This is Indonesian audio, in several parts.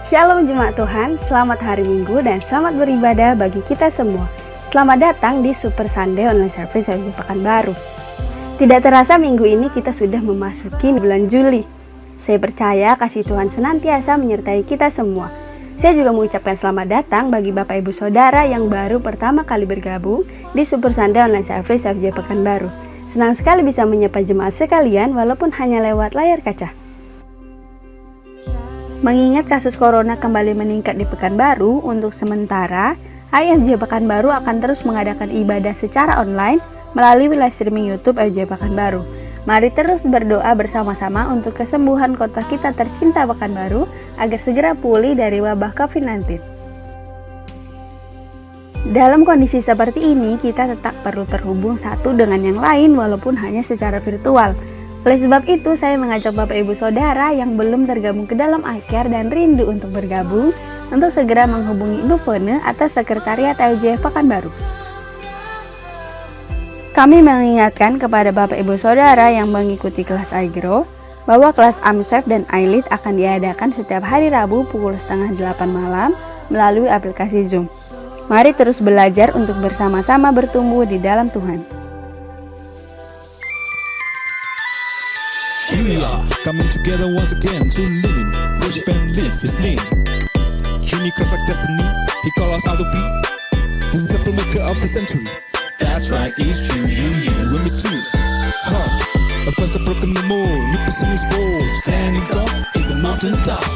Shalom Jemaat Tuhan, selamat hari Minggu dan selamat beribadah bagi kita semua. Selamat datang di Super Sunday Online Service FJ Pekanbaru. Tidak terasa minggu ini kita sudah memasuki bulan Juli. Saya percaya kasih Tuhan senantiasa menyertai kita semua. Saya juga mengucapkan selamat datang bagi Bapak Ibu Saudara yang baru pertama kali bergabung di Super Sunday Online Service FJ Pekanbaru. Senang sekali bisa menyapa jemaat sekalian walaupun hanya lewat layar kaca. Mengingat kasus corona kembali meningkat di Pekanbaru, untuk sementara IFJ Pekanbaru akan terus mengadakan ibadah secara online melalui live streaming YouTube IFJ Pekanbaru. Mari terus berdoa bersama-sama untuk kesembuhan kota kita tercinta Pekanbaru agar segera pulih dari wabah COVID-19. Dalam kondisi seperti ini, kita tetap perlu terhubung satu dengan yang lain walaupun hanya secara virtual. Oleh sebab itu, saya mengajak Bapak Ibu Saudara yang belum tergabung ke dalam iCare dan rindu untuk bergabung, untuk segera menghubungi Ibu Fone atau Sekretariat IFJ Pekanbaru. Kami mengingatkan kepada Bapak Ibu Saudara yang mengikuti kelas iGrow, bahwa kelas Amsef dan iLead akan diadakan setiap hari Rabu pukul 7:30 malam melalui aplikasi Zoom. Mari terus belajar untuk bersama-sama bertumbuh di dalam Tuhan. Here we are, coming together once again to live, worship and live His name. Unique us like destiny, He called us out to be the simple maker of the century. That's right, it's true, you and me too. A first a broken the mold, new person is bold, standing tall in the mountain tops.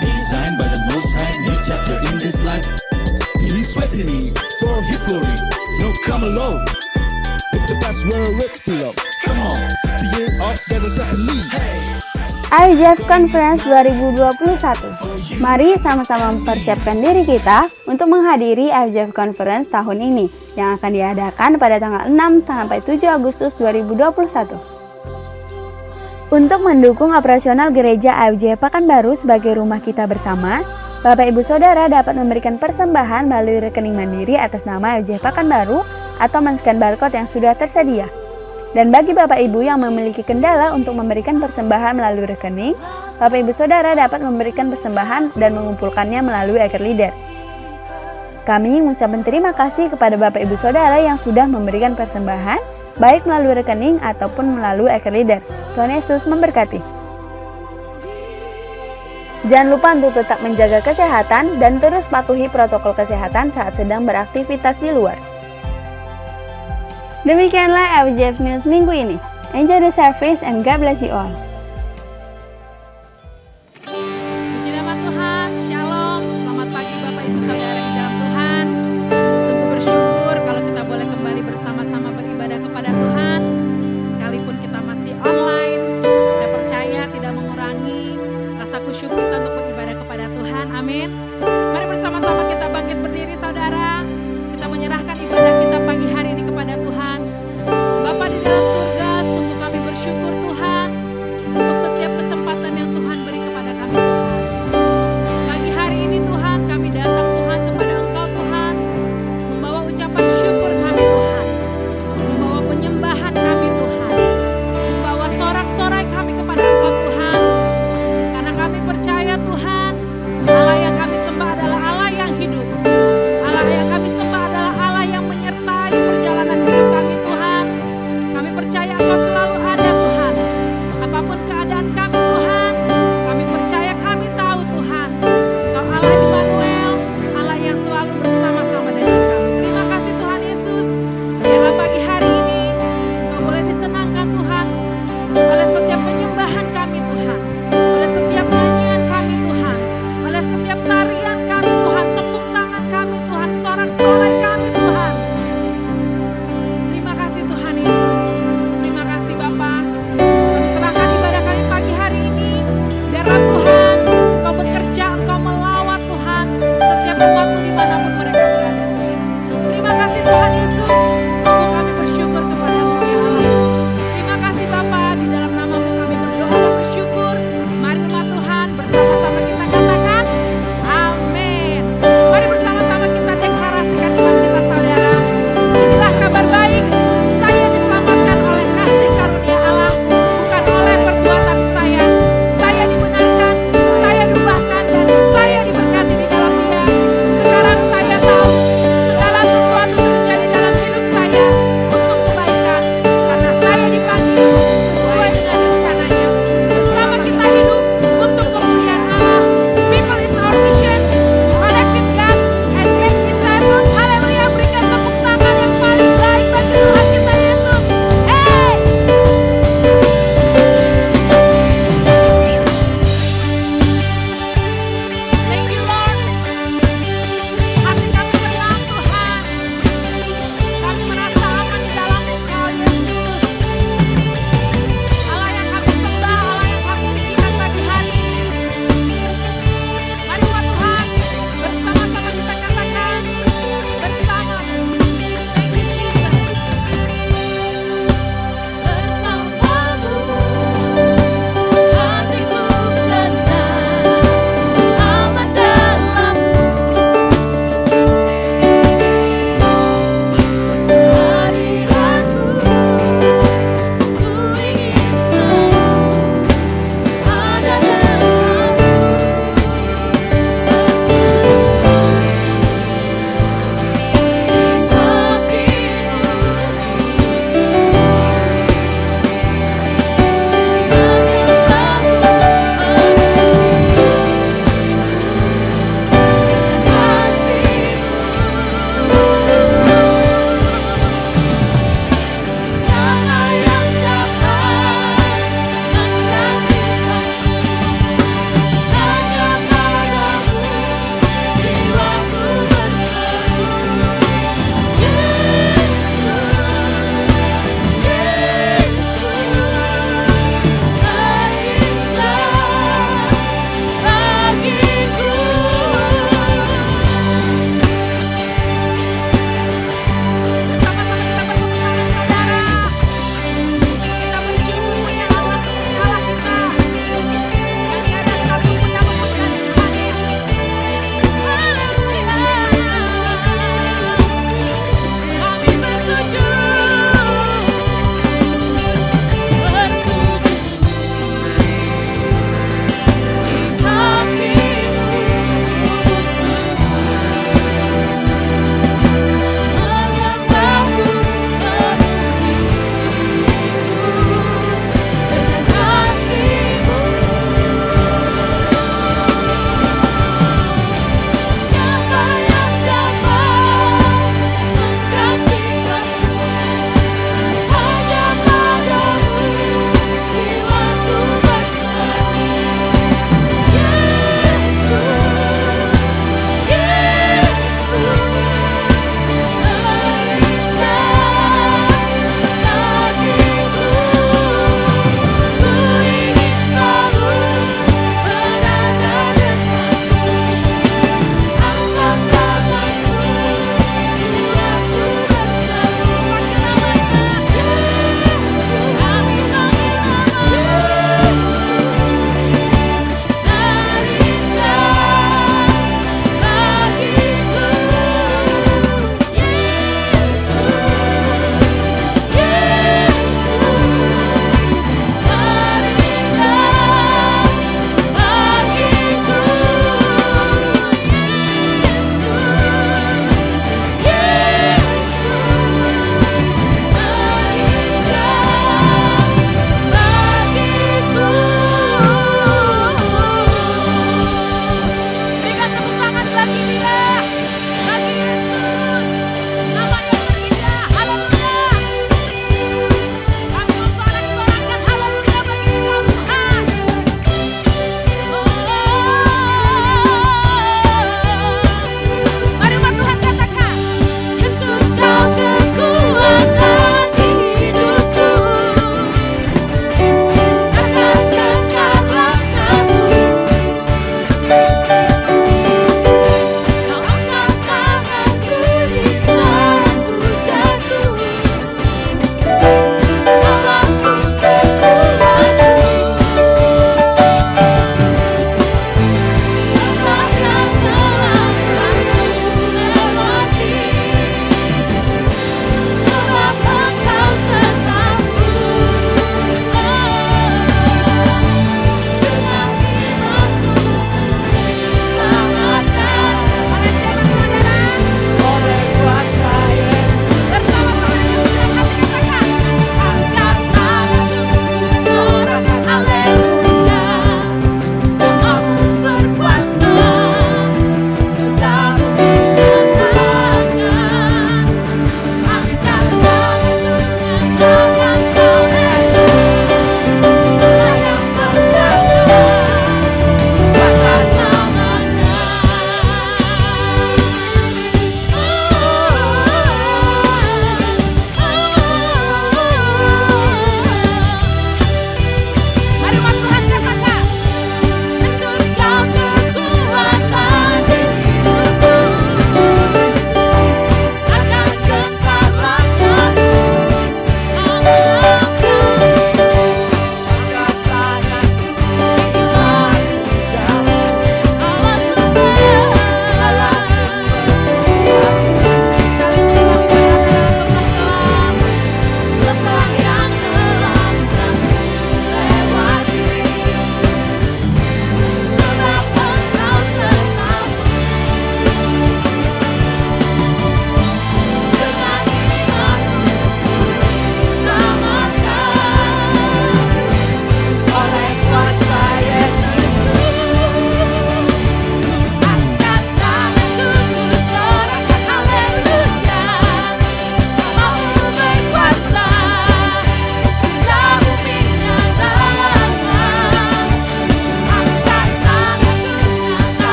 Designed by the Most High, new chapter in this life. He's destiny for His glory. No, come alone. It's the best world with below. Come on, it's the year of their destiny. IJF Conference 2021. Mari sama-sama mempersiapkan diri kita untuk menghadiri IJF Conference tahun ini yang akan diadakan pada tanggal 6 sampai 7 Agustus 2021. Untuk mendukung operasional gereja IFJ Pekanbaru sebagai rumah kita bersama, Bapak Ibu Saudara dapat memberikan persembahan melalui rekening mandiri atas nama IFJ Pekanbaru atau men-scan barcode yang sudah tersedia. Dan bagi Bapak Ibu yang memiliki kendala untuk memberikan persembahan melalui rekening, Bapak Ibu Saudara dapat memberikan persembahan dan mengumpulkannya melalui iCare Leader. Kami mengucapkan terima kasih kepada Bapak Ibu Saudara yang sudah memberikan persembahan, baik melalui rekening ataupun melalui iCare Leader. Tuhan Yesus memberkati. Jangan lupa untuk tetap menjaga kesehatan dan terus patuhi protokol kesehatan saat sedang beraktivitas di luar. Demikianlah FJF News minggu ini. Enjoy the service and God bless you all. Puji nama Tuhan, Shalom, selamat pagi Bapak Ibu Saudara di dalam Tuhan. Sungguh bersyukur kalau kita boleh kembali bersama-sama beribadah kepada Tuhan. Sekalipun kita masih online, saya percaya tidak mengurangi rasa kusyuk kita untuk beribadah kepada Tuhan. Amin. Mari bersama-sama kita bangkit berdiri saudara. Kita menyerahkan ibadah kita pagi hari ini kepada Tuhan. Bapa di dalam surga, sungguh kami bersyukur Tuhan.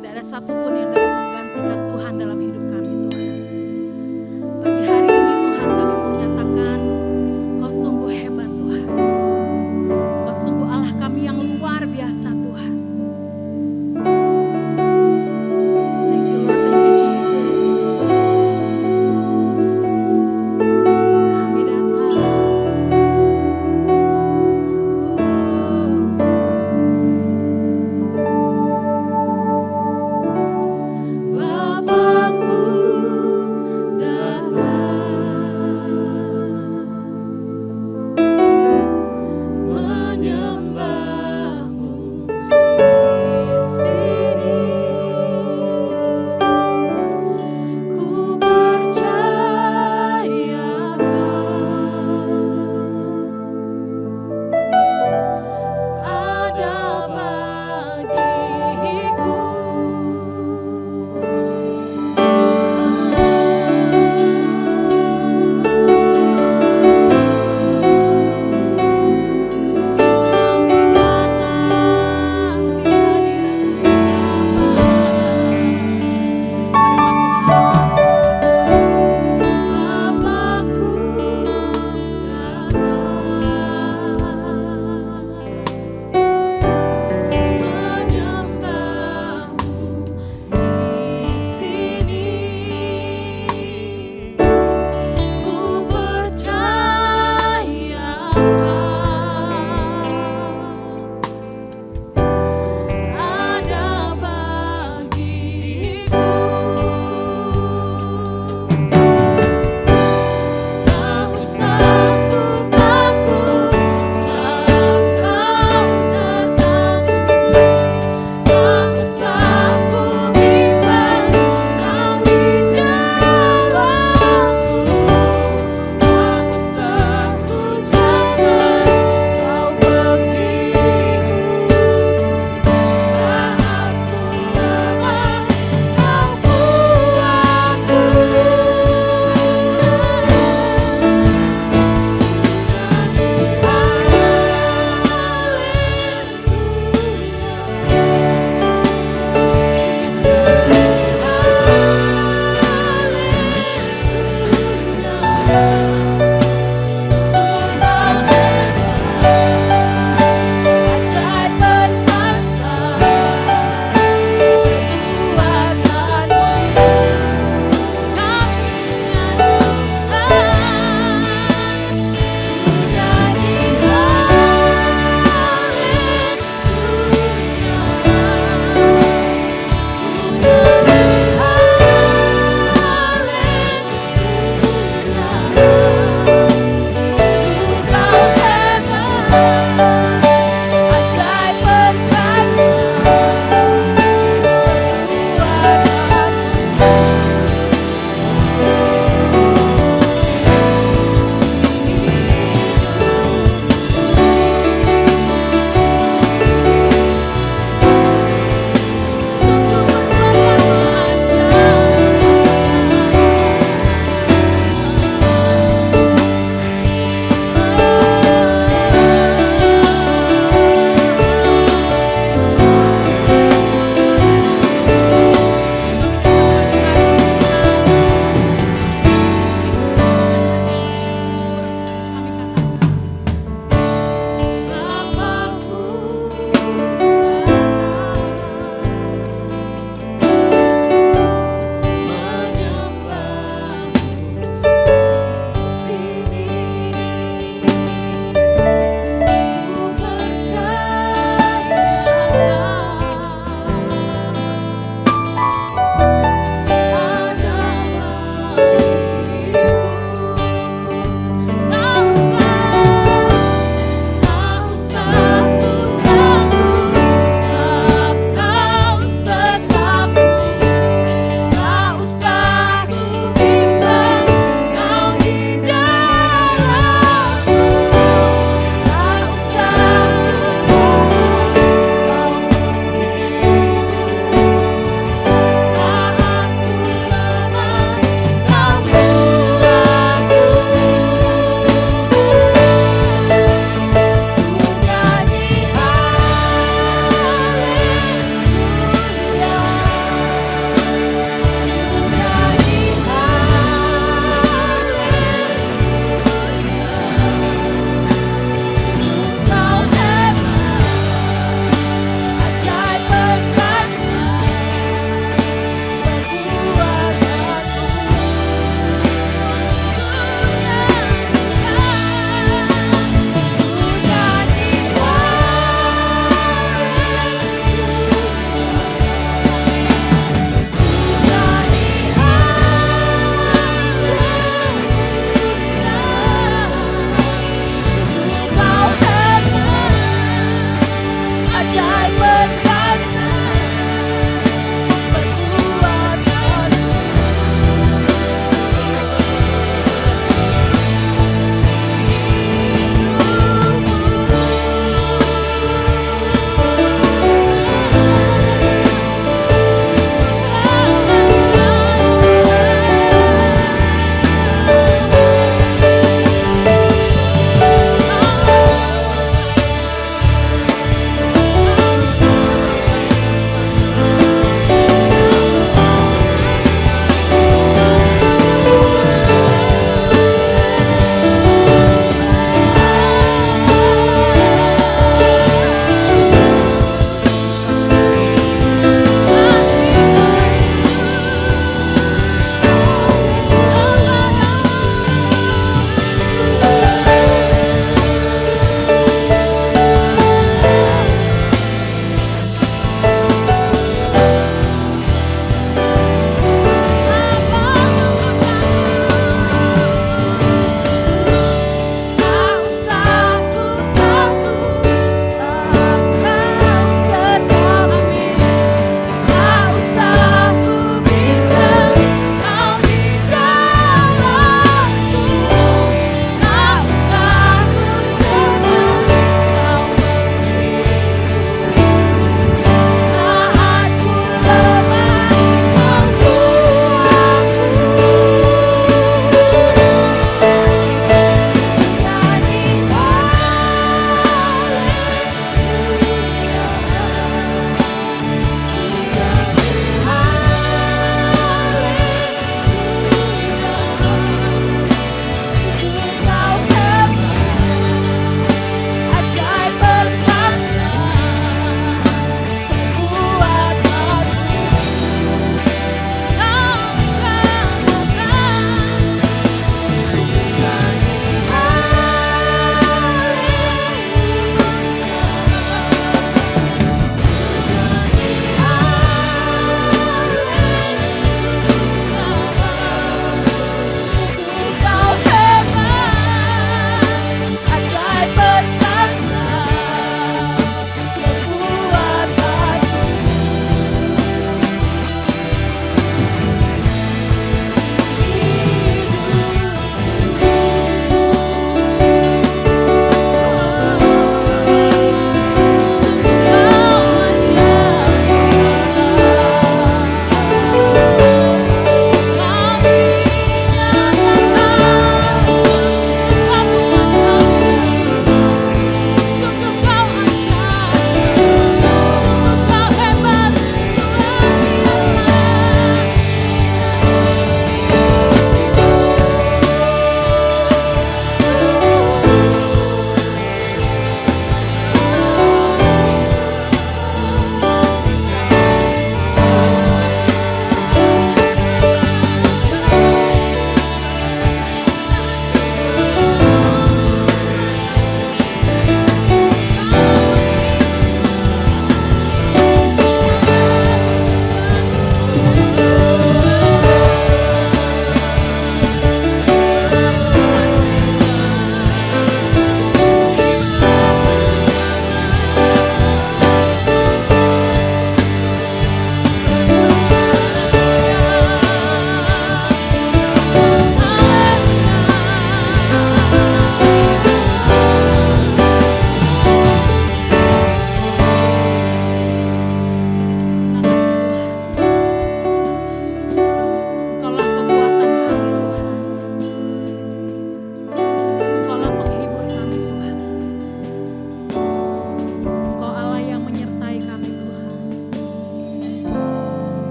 Tidak ada satupun yang dapat menggantikan Tuhan dalam hidup kami Tuhan. Pagi hari ini Tuhan kami menyatakan Kau sungguh hebat Tuhan. Kau sungguh Allah kami yang luar biasa Tuhan. Thank you Lord, thank you Jesus. Kami datang. Bapakku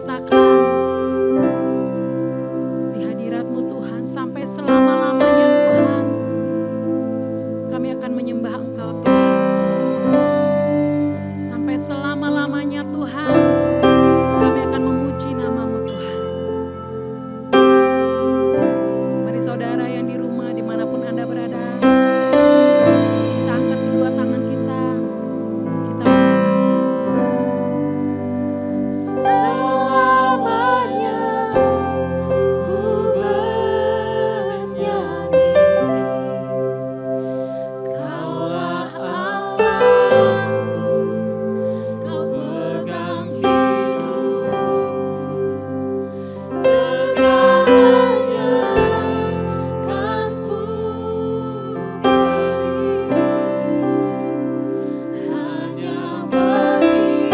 katakan di hadirat-Mu Tuhan, sampai selama-lamanya Tuhan, kami akan menyembah Engkau Tuhan. Sampai selama-lamanya Tuhan, kami akan memuji nama-Mu Tuhan. Mari saudara yang di rumah, dimanapun Anda berada, kita angkat kedua tangan kita mengatakan, selamanya ku bernyanyi, Kaulah Allahku, Kau pegang hidupku, segalanya kan ku beri, hanya bagimu,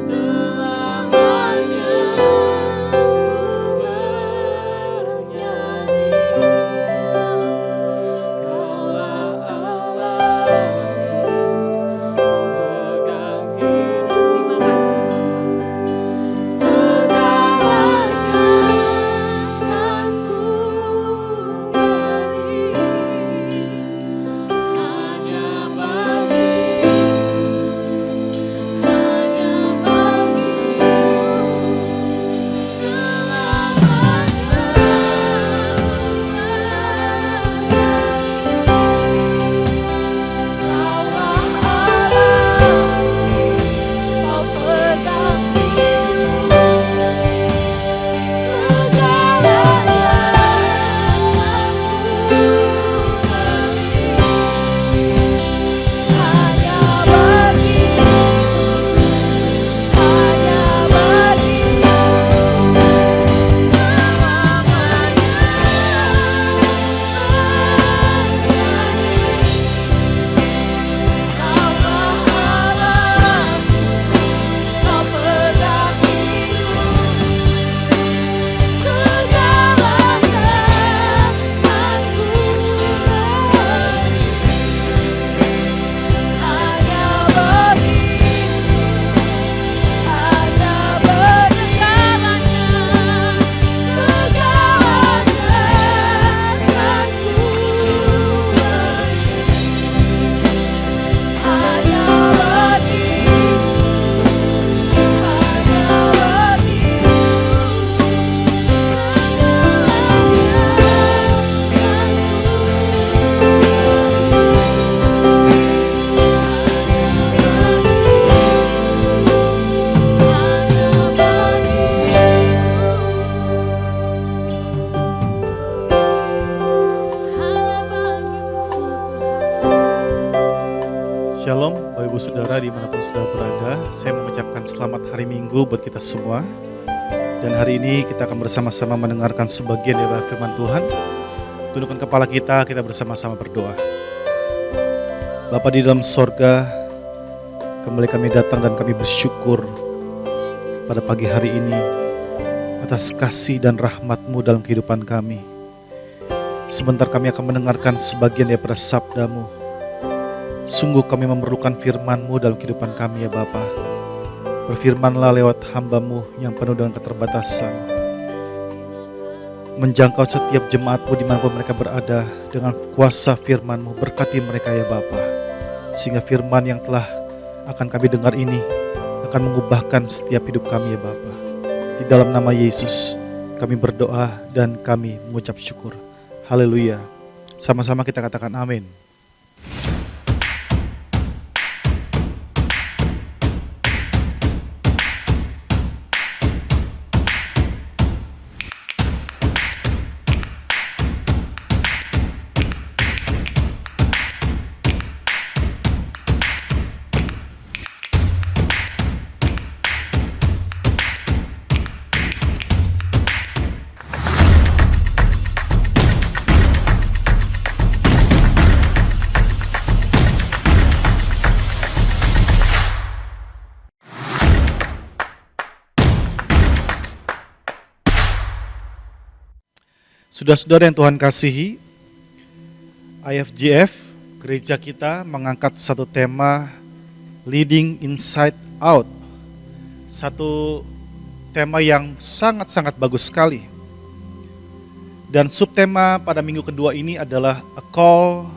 selamanya ku bernyanyi, Kaulah Allahku, Kau pegang hidupku. Terima kasih. Segalanya kan ku beri, hanya bagimu, Shalom Bapak Ibu Saudara dimanapun sudah berada. Saya mengucapkan selamat hari Minggu buat kita semua. Dan hari ini kita akan bersama-sama mendengarkan sebagian dari firman Tuhan. Tundukkan kepala kita bersama-sama berdoa. Bapa di dalam sorga, kembali kami datang dan kami bersyukur pada pagi hari ini atas kasih dan rahmat-Mu dalam kehidupan kami. Sebentar kami akan mendengarkan sebagian daripada sabda-Mu. Sungguh kami memerlukan firman-Mu dalam kehidupan kami ya Bapa. Berfirmanlah lewat hamba-Mu yang penuh dengan keterbatasan. Menjangkau setiap jemaat-Mu dimanapun mereka berada dengan kuasa firman-Mu. Berkati mereka ya Bapa. Sehingga firman yang telah akan kami dengar ini akan mengubahkan setiap hidup kami ya Bapa. Di dalam nama Yesus kami berdoa dan kami mengucap syukur. Haleluya. Sama-sama kita katakan amin. Saudara-saudara yang Tuhan kasihi, IFGF gereja kita mengangkat satu tema Leading Inside Out. Satu tema yang sangat-sangat bagus sekali. Dan subtema pada minggu kedua ini adalah A Call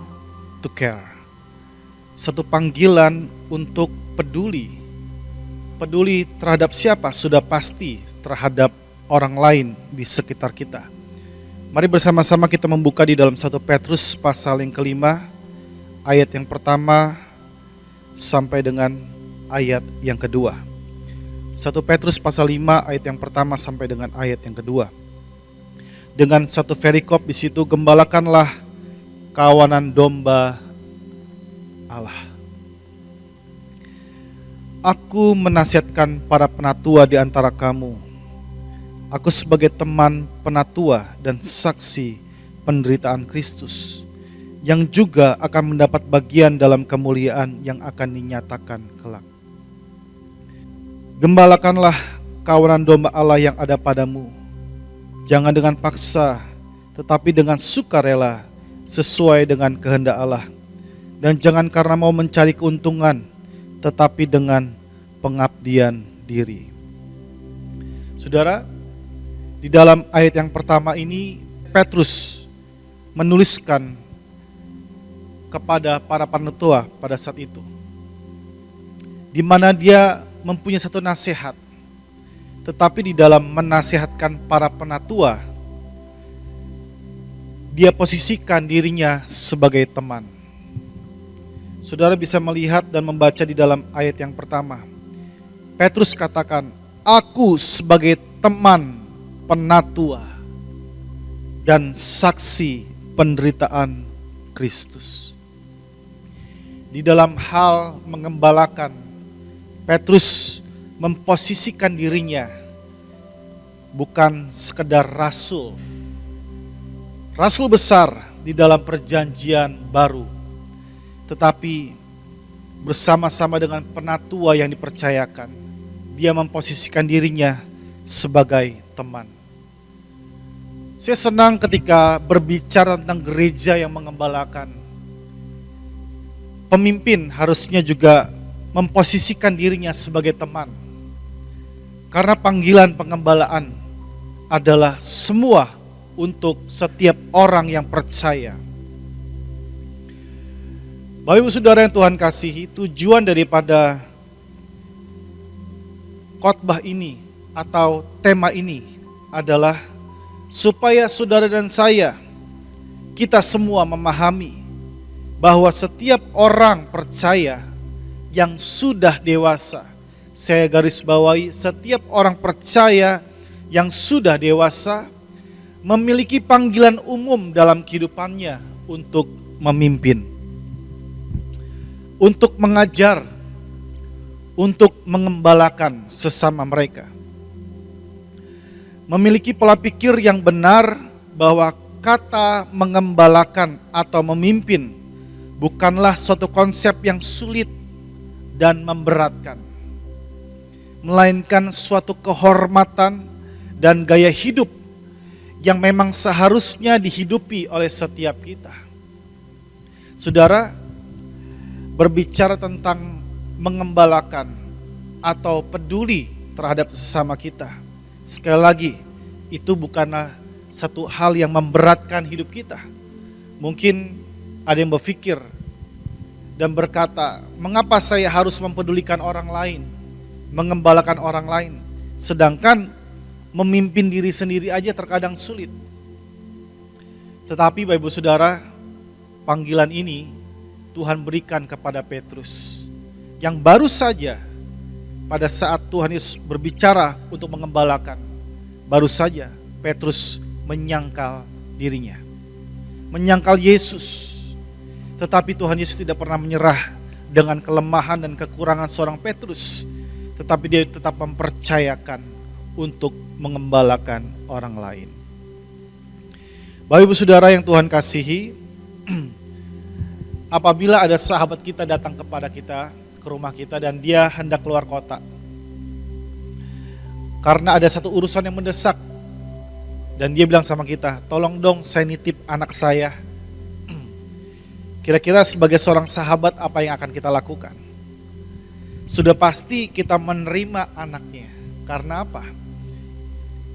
to Care. Satu panggilan untuk peduli. Peduli terhadap siapa? Sudah pasti terhadap orang lain di sekitar kita. Mari bersama-sama kita membuka di dalam 1 Petrus pasal yang kelima, ayat yang pertama sampai dengan ayat yang kedua. 1 Petrus pasal 5 ayat yang pertama sampai dengan ayat yang kedua. Dengan satu perikop di situ, gembalakanlah kawanan domba Allah. Aku menasihatkan para penatua di antara kamu. Aku sebagai teman penatua dan saksi penderitaan Kristus, yang juga akan mendapat bagian dalam kemuliaan yang akan dinyatakan kelak. Gembalakanlah kawanan domba Allah yang ada padamu, jangan dengan paksa, tetapi dengan sukarela, sesuai dengan kehendak Allah. Dan jangan karena mau mencari keuntungan, tetapi dengan pengabdian diri. Saudara, di dalam ayat yang pertama ini, Petrus menuliskan kepada para penatua pada saat itu, di mana dia mempunyai satu nasihat. Tetapi di dalam menasihatkan para penatua, dia posisikan dirinya sebagai teman. Saudara bisa melihat dan membaca di dalam ayat yang pertama. Petrus katakan, aku sebagai teman penatua dan saksi penderitaan Kristus. Di dalam hal mengembalakan, Petrus memposisikan dirinya bukan sekedar rasul. Rasul besar di dalam perjanjian baru, tetapi bersama-sama dengan penatua yang dipercayakan, dia memposisikan dirinya sebagai teman. Saya senang ketika berbicara tentang gereja yang mengembalakan. Pemimpin harusnya juga memposisikan dirinya sebagai teman. Karena panggilan pengembalaan adalah semua untuk setiap orang yang percaya. Bapak Ibu Saudara yang Tuhan kasihi, tujuan daripada khotbah ini atau tema ini adalah supaya saudara dan saya, kita semua memahami bahwa setiap orang percaya yang sudah dewasa, saya garis bawahi, setiap orang percaya yang sudah dewasa memiliki panggilan umum dalam kehidupannya untuk memimpin, untuk mengajar, untuk mengembalakan sesama mereka. Memiliki pola pikir yang benar bahwa kata mengembalakan atau memimpin bukanlah suatu konsep yang sulit dan memberatkan, melainkan suatu kehormatan dan gaya hidup yang memang seharusnya dihidupi oleh setiap kita. Saudara, berbicara tentang mengembalakan atau peduli terhadap sesama kita, sekali lagi, itu bukanlah satu hal yang memberatkan hidup kita. Mungkin ada yang berpikir dan berkata, mengapa saya harus mempedulikan orang lain, mengembalakan orang lain, sedangkan memimpin diri sendiri aja terkadang sulit. Tetapi Bapak Ibu Saudara, panggilan ini Tuhan berikan kepada Petrus, yang baru saja pada saat Tuhan Yesus berbicara untuk mengembalakan, baru saja Petrus menyangkal dirinya, menyangkal Yesus. Tetapi Tuhan Yesus tidak pernah menyerah dengan kelemahan dan kekurangan seorang Petrus, tetapi dia tetap mempercayakan untuk mengembalakan orang lain. Bapak Ibu Saudara yang Tuhan kasihi, apabila ada sahabat kita datang kepada kita, ke rumah kita, dan dia hendak keluar kota karena ada satu urusan yang mendesak, dan dia bilang sama kita, tolong dong saya nitip anak saya. Kira-kira sebagai seorang sahabat apa yang akan kita lakukan? Sudah pasti kita menerima anaknya. Karena apa?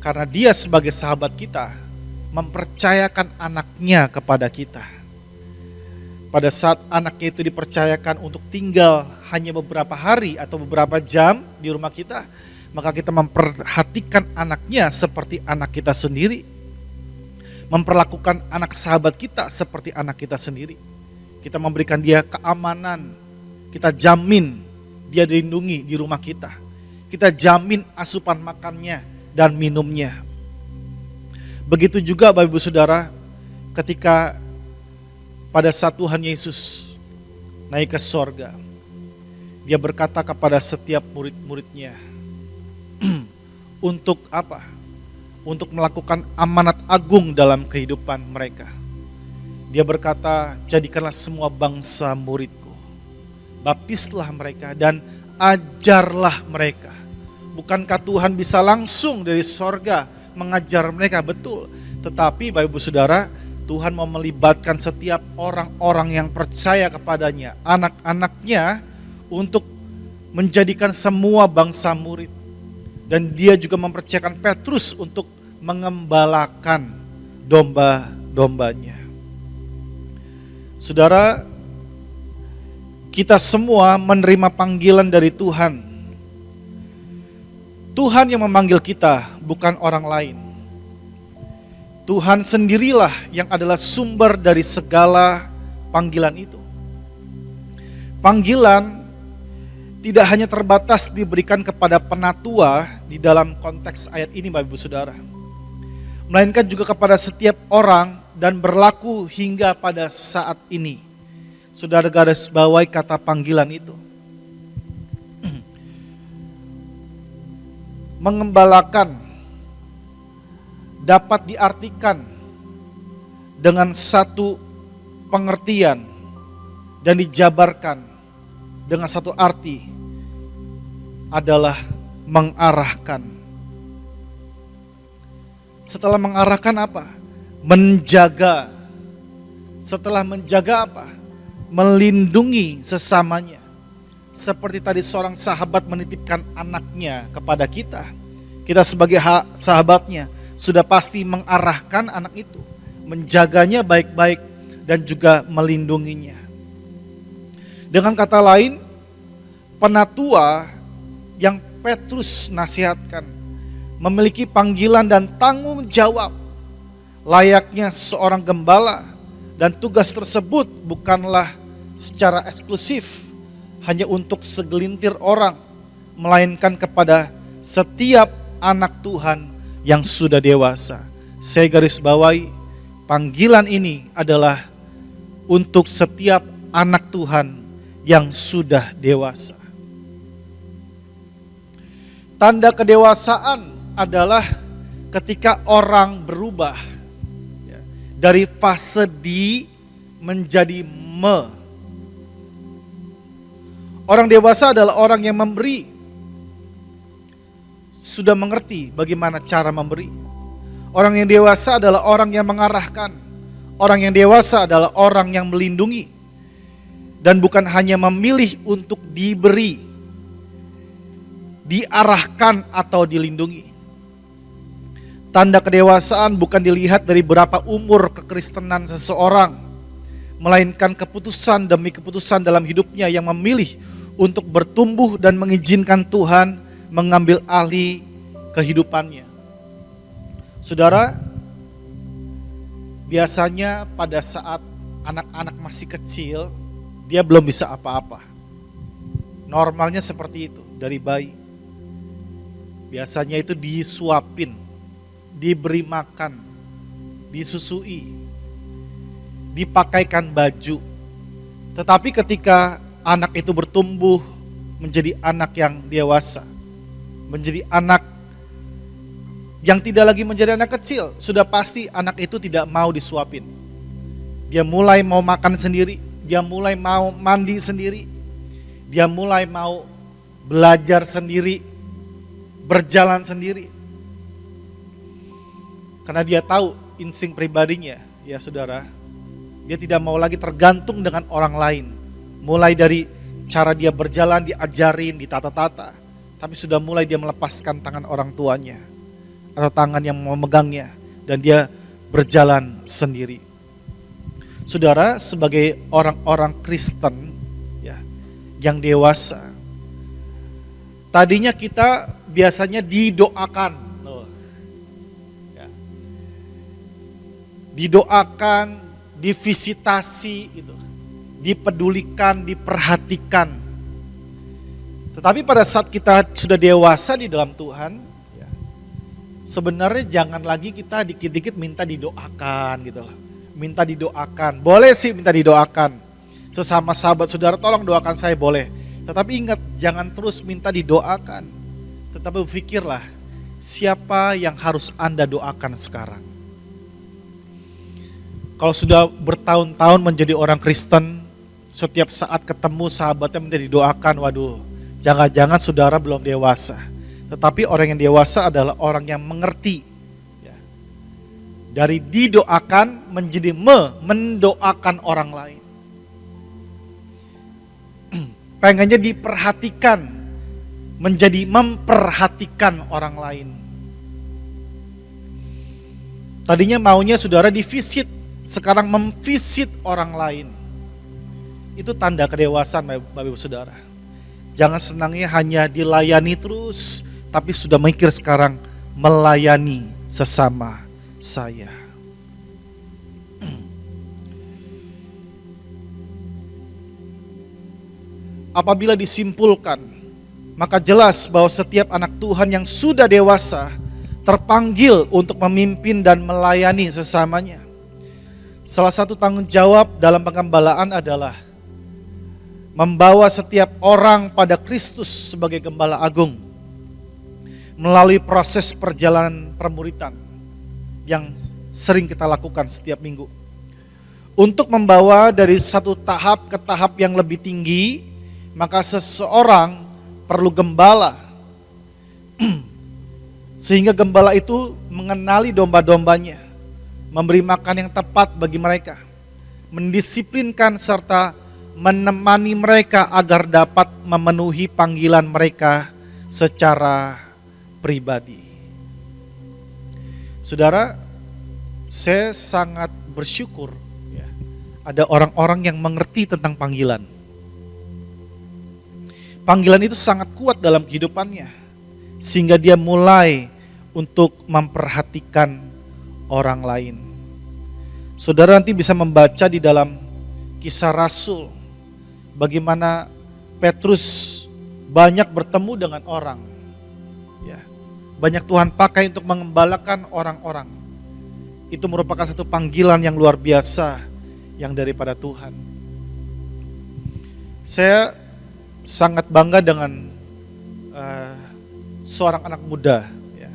Karena dia sebagai sahabat kita mempercayakan anaknya kepada kita. Pada saat anaknya itu dipercayakan untuk tinggal hanya beberapa hari atau beberapa jam di rumah kita, maka kita memperhatikan anaknya seperti anak kita sendiri. Memperlakukan anak sahabat kita seperti anak kita sendiri. Kita memberikan dia keamanan, kita jamin dia dilindungi di rumah kita. Kita jamin asupan makannya dan minumnya. Begitu juga Bapak Ibu Saudara, ketika pada saat Tuhan Yesus naik ke sorga, dia berkata kepada setiap murid-muridnya, untuk apa? Untuk melakukan amanat agung dalam kehidupan mereka. Dia berkata, jadikanlah semua bangsa muridku, baptislah mereka dan ajarlah mereka. Bukankah Tuhan bisa langsung dari sorga mengajar mereka? Betul. Tetapi Bapak Ibu Saudara, Tuhan mau melibatkan setiap orang-orang yang percaya kepadanya, anak-anaknya, untuk menjadikan semua bangsa murid. Dan dia juga mempercayakan Petrus untuk mengembalakan domba-dombanya. Saudara, kita semua menerima panggilan dari Tuhan. Tuhan yang memanggil kita, bukan orang lain. Tuhan sendirilah yang adalah sumber dari segala panggilan itu. Panggilan tidak hanya terbatas diberikan kepada penatua di dalam konteks ayat ini Bapak Ibu Saudara, melainkan juga kepada setiap orang dan berlaku hingga pada saat ini. Saudara garis bawahi kata panggilan itu. Mengembalakan dapat diartikan dengan satu pengertian dan dijabarkan dengan satu arti adalah mengarahkan. Setelah mengarahkan apa? Menjaga. Setelah menjaga apa? Melindungi sesamanya. Seperti tadi seorang sahabat menitipkan anaknya kepada kita. Kita sebagai sahabatnya sudah pasti mengarahkan anak itu, menjaganya baik-baik dan juga melindunginya. Dengan kata lain, penatua yang Petrus nasihatkan memiliki panggilan dan tanggung jawab layaknya seorang gembala, dan tugas tersebut bukanlah secara eksklusif hanya untuk segelintir orang, melainkan kepada setiap anak Tuhan yang sudah dewasa. Saya garis bawahi, panggilan ini adalah untuk setiap anak Tuhan yang sudah dewasa. Tanda kedewasaan adalah ketika orang berubah dari fase di menjadi me. Orang dewasa adalah orang yang memberi, sudah mengerti bagaimana cara memberi. Orang yang dewasa adalah orang yang mengarahkan. Orang yang dewasa adalah orang yang melindungi. Dan bukan hanya memilih untuk diberi, diarahkan atau dilindungi. Tanda kedewasaan bukan dilihat dari berapa umur kekristenan seseorang, melainkan keputusan demi keputusan dalam hidupnya yang memilih untuk bertumbuh dan mengizinkan Tuhan mengambil alih kehidupannya. Saudara, biasanya pada saat anak-anak masih kecil, dia belum bisa apa-apa. Normalnya seperti itu, dari bayi. Biasanya itu disuapin, diberi makan, disusui, dipakaikan baju. Tetapi ketika anak itu bertumbuh menjadi anak yang dewasa, menjadi anak yang tidak lagi menjadi anak kecil, sudah pasti anak itu tidak mau disuapin. Dia mulai mau makan sendiri, dia mulai mau mandi sendiri, dia mulai mau belajar sendiri, berjalan sendiri. Karena dia tahu insting pribadinya, ya saudara, Dia tidak mau lagi tergantung dengan orang lain. Mulai dari cara dia berjalan, diajarin, ditata-tata. Tapi sudah mulai dia melepaskan tangan orang tuanya atau tangan yang memegangnya, dan dia berjalan sendiri. Saudara, sebagai orang-orang Kristen ya, yang dewasa, tadinya kita biasanya didoakan, ya, didoakan, divisitasi, gitu, dipedulikan, diperhatikan. Tetapi pada saat kita sudah dewasa di dalam Tuhan, ya, sebenarnya jangan lagi kita dikit-dikit minta didoakan gitu loh. Minta didoakan, boleh sih minta didoakan. Sesama sahabat saudara, tolong doakan saya, boleh. Tetapi ingat, jangan terus minta didoakan. Tetapi berpikirlah, siapa yang harus Anda doakan sekarang? Kalau sudah bertahun-tahun menjadi orang Kristen, setiap saat ketemu sahabatnya minta didoakan, waduh, jangan-jangan saudara belum dewasa. Tetapi orang yang dewasa adalah orang yang mengerti. Ya. Dari didoakan menjadi mendoakan orang lain. Pengennya diperhatikan, menjadi memperhatikan orang lain. Tadinya maunya saudara divisit, sekarang memvisit orang lain. Itu tanda kedewasaan Bapak Ibu Saudara. Jangan senangnya hanya dilayani terus, tapi sudah mikir sekarang melayani sesama saya. Apabila disimpulkan, maka jelas bahwa setiap anak Tuhan yang sudah dewasa terpanggil untuk memimpin dan melayani sesamanya. Salah satu tanggung jawab dalam pengembalaan adalah membawa setiap orang pada Kristus sebagai gembala agung melalui proses perjalanan permuritan yang sering kita lakukan setiap minggu. Untuk membawa dari satu tahap ke tahap yang lebih tinggi, maka seseorang perlu gembala. Sehingga gembala itu mengenali domba-dombanya, memberi makan yang tepat bagi mereka, mendisiplinkan serta menemani mereka agar dapat memenuhi panggilan mereka secara pribadi. Saudara, saya sangat bersyukur ya, ada orang-orang yang mengerti tentang panggilan. Panggilan itu sangat kuat dalam kehidupannya, sehingga dia mulai untuk memperhatikan orang lain. Saudara nanti bisa membaca di dalam Kisah Rasul, bagaimana Petrus banyak bertemu dengan orang. Ya, banyak Tuhan pakai untuk mengembalakan orang-orang. Itu merupakan satu panggilan yang luar biasa yang daripada Tuhan. Saya sangat bangga dengan seorang anak muda ya,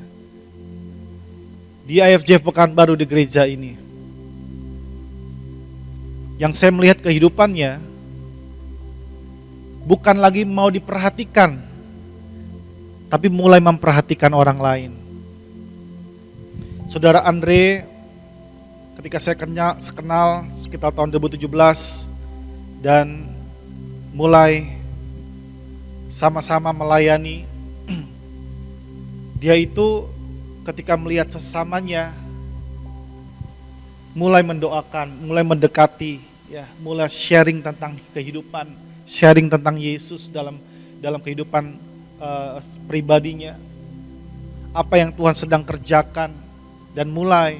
di IFJF Pekanbaru di gereja ini. Yang saya melihat kehidupannya bukan lagi mau diperhatikan, tapi mulai memperhatikan orang lain. Saudara Andre, ketika saya kenal sekitar tahun 2017 dan mulai sama-sama melayani, dia itu ketika melihat sesamanya mulai mendoakan, mulai mendekati, ya, mulai sharing tentang kehidupan, sharing tentang Yesus dalam kehidupan pribadinya, apa yang Tuhan sedang kerjakan, dan mulai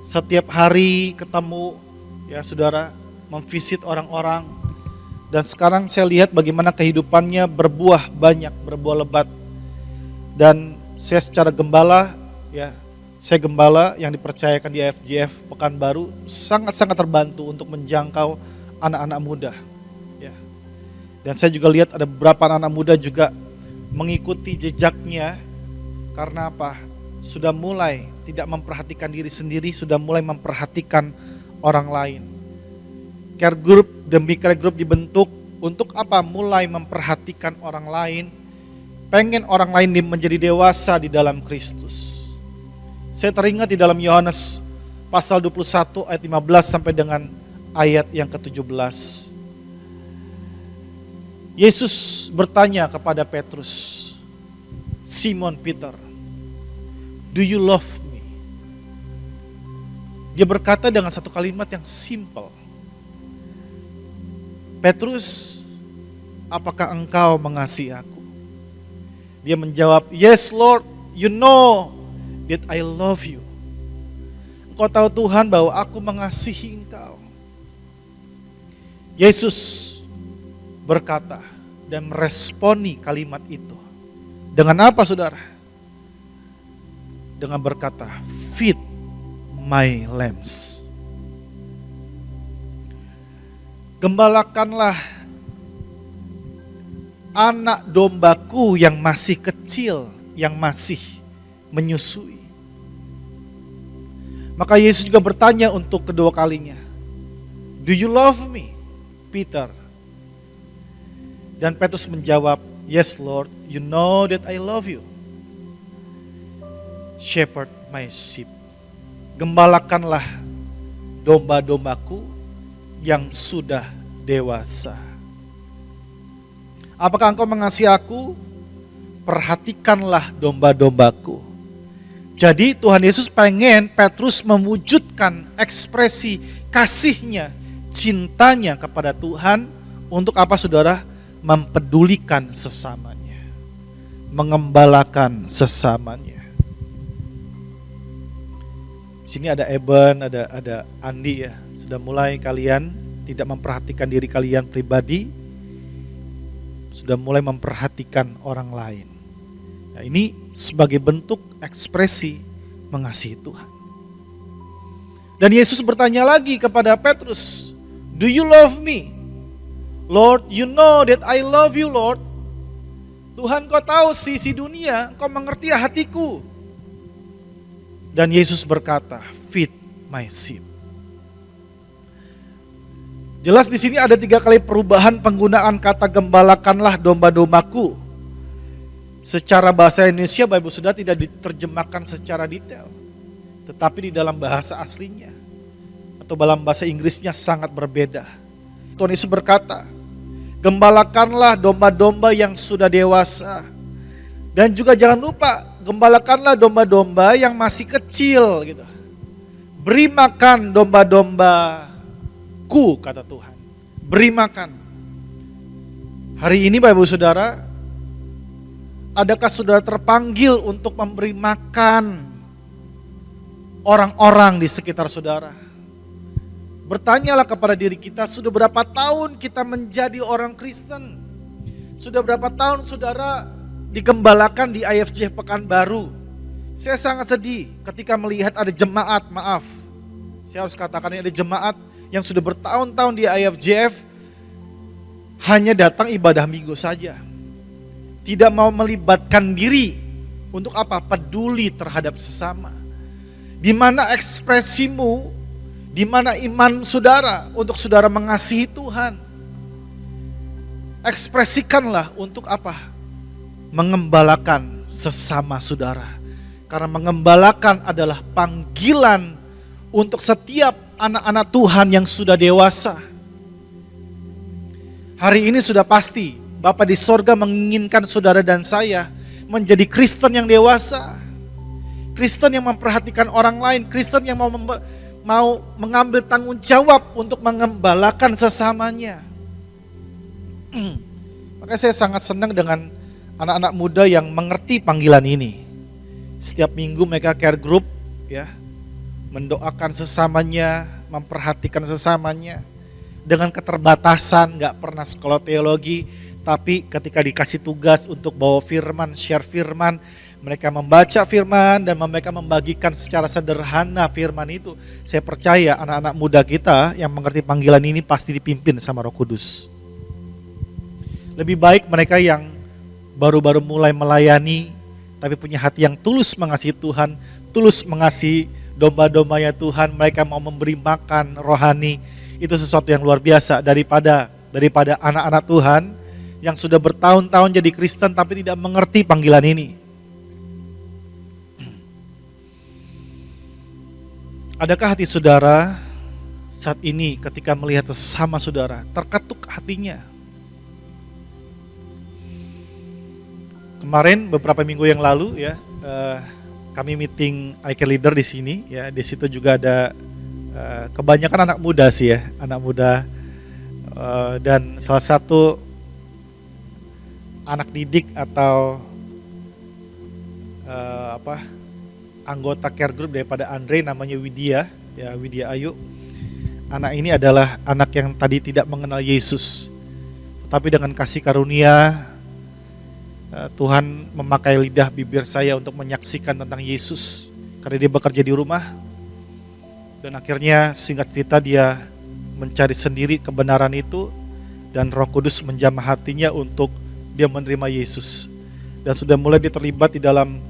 setiap hari ketemu, ya saudara, memvisit orang-orang. Dan sekarang saya lihat bagaimana kehidupannya berbuah banyak, berbuah lebat. Dan saya secara gembala, ya, saya gembala yang dipercayakan di IFJF Pekanbaru, sangat-sangat terbantu untuk menjangkau anak-anak muda. Ya. Dan saya juga lihat ada beberapa anak-anak muda juga mengikuti jejaknya, karena apa? Sudah mulai tidak memperhatikan diri sendiri, sudah mulai memperhatikan orang lain. Care group demi care group dibentuk untuk apa? Mulai memperhatikan orang lain, pengen orang lain menjadi dewasa di dalam Kristus. Saya teringat di dalam Yohanes pasal 21 ayat 15 sampai dengan ayat yang ke-17. Yesus bertanya kepada Petrus, Simon Peter, "Do you love me?" Dia berkata dengan satu kalimat yang simple. Petrus, apakah engkau mengasihi aku? Dia menjawab, "Yes Lord, you know that I love you." Engkau tahu Tuhan bahwa aku mengasihi engkau. Yesus berkata dan meresponi kalimat itu. Dengan apa saudara? Dengan berkata, "Feed my lambs." Gembalakanlah anak dombaku yang masih kecil, yang masih menyusui. Maka Yesus juga bertanya untuk kedua kalinya, "Do you love me, Peter?" Dan Petrus menjawab, "Yes Lord, you know that I love you. Shepherd my sheep." Gembalakanlah domba-dombaku yang sudah dewasa. Apakah engkau mengasihi aku? Perhatikanlah domba-dombaku. Jadi Tuhan Yesus pengen Petrus mewujudkan ekspresi kasihnya, cintanya kepada Tuhan. Untuk apa saudara? Mempedulikan sesamanya, mengembalakan sesamanya. Di sini ada Eben, ada Andi ya. Sudah mulai kalian tidak memperhatikan diri kalian pribadi, sudah mulai memperhatikan orang lain. Nah, ini sebagai bentuk ekspresi mengasihi Tuhan. Dan Yesus bertanya lagi kepada Petrus, "Do you love me? Lord, you know that I love you, Lord." Tuhan, kau tahu sisi dunia, kau mengerti hatiku. Dan Yesus berkata, "Feed my sheep." Jelas di sini ada 3 kali perubahan penggunaan kata gembalakanlah domba-dombaku. Secara bahasa Indonesia, Bapak Ibu Saudara, tidak diterjemahkan secara detail. Tetapi di dalam bahasa aslinya atau dalam bahasa Inggrisnya sangat berbeda. Tuhan Yesus berkata, "Gembalakanlah domba-domba yang sudah dewasa." Dan juga jangan lupa, gembalakanlah domba-domba yang masih kecil gitu. Beri makan domba-dombaku, kata Tuhan. Beri makan. Hari ini Bapak Ibu Saudara, adakah saudara terpanggil untuk memberi makan orang-orang di sekitar saudara? Bertanyalah kepada diri kita, sudah berapa tahun kita menjadi orang Kristen? Sudah berapa tahun saudara digembalakan di IFJ Pekanbaru? Saya sangat sedih ketika melihat ada jemaat, saya harus katakan ini ada jemaat yang sudah bertahun-tahun di IFJF hanya datang ibadah minggu saja. Tidak mau melibatkan diri untuk apa? Peduli terhadap sesama. Di mana ekspresimu, di mana iman saudara untuk saudara mengasihi Tuhan? Ekspresikanlah untuk apa? Mengembalakan sesama saudara. Karena mengembalakan adalah panggilan untuk setiap anak-anak Tuhan yang sudah dewasa. Hari ini sudah pasti Bapa di sorga menginginkan saudara dan saya menjadi Kristen yang dewasa. Kristen yang memperhatikan orang lain, Kristen yang mau mengambil tanggung jawab untuk mengembalakan sesamanya. Makanya saya sangat senang dengan anak-anak muda yang mengerti panggilan ini. Setiap minggu mereka care group ya, mendoakan sesamanya, memperhatikan sesamanya. Dengan keterbatasan, gak pernah sekolah teologi, tapi ketika dikasih tugas untuk bawa firman, share firman, mereka membaca firman dan mereka membagikan secara sederhana firman itu. Saya percaya anak-anak muda kita yang mengerti panggilan ini pasti dipimpin sama Roh Kudus. Lebih baik mereka yang baru-baru mulai melayani, tapi punya hati yang tulus mengasihi Tuhan, tulus mengasihi domba-dombanya Tuhan, mereka mau memberi makan rohani, itu sesuatu yang luar biasa daripada anak-anak Tuhan yang sudah bertahun-tahun jadi Kristen tapi tidak mengerti panggilan ini. Adakah hati saudara saat ini ketika melihat sesama saudara, terketuk hatinya. Kemarin beberapa minggu yang lalu ya, kami meeting iCare Leader di sini ya. Di situ juga ada kebanyakan anak muda sih ya, anak muda, dan salah satu anak didik atau anggota care group daripada Andre namanya Widya ya, Widya Ayu. Anak ini adalah anak yang tadi tidak mengenal Yesus, tetapi dengan kasih karunia Tuhan memakai lidah bibir saya untuk menyaksikan tentang Yesus karena dia bekerja di rumah. Dan akhirnya singkat cerita dia mencari sendiri kebenaran itu dan Roh Kudus menjamah hatinya untuk dia menerima Yesus. Dan sudah mulai dia terlibat di dalam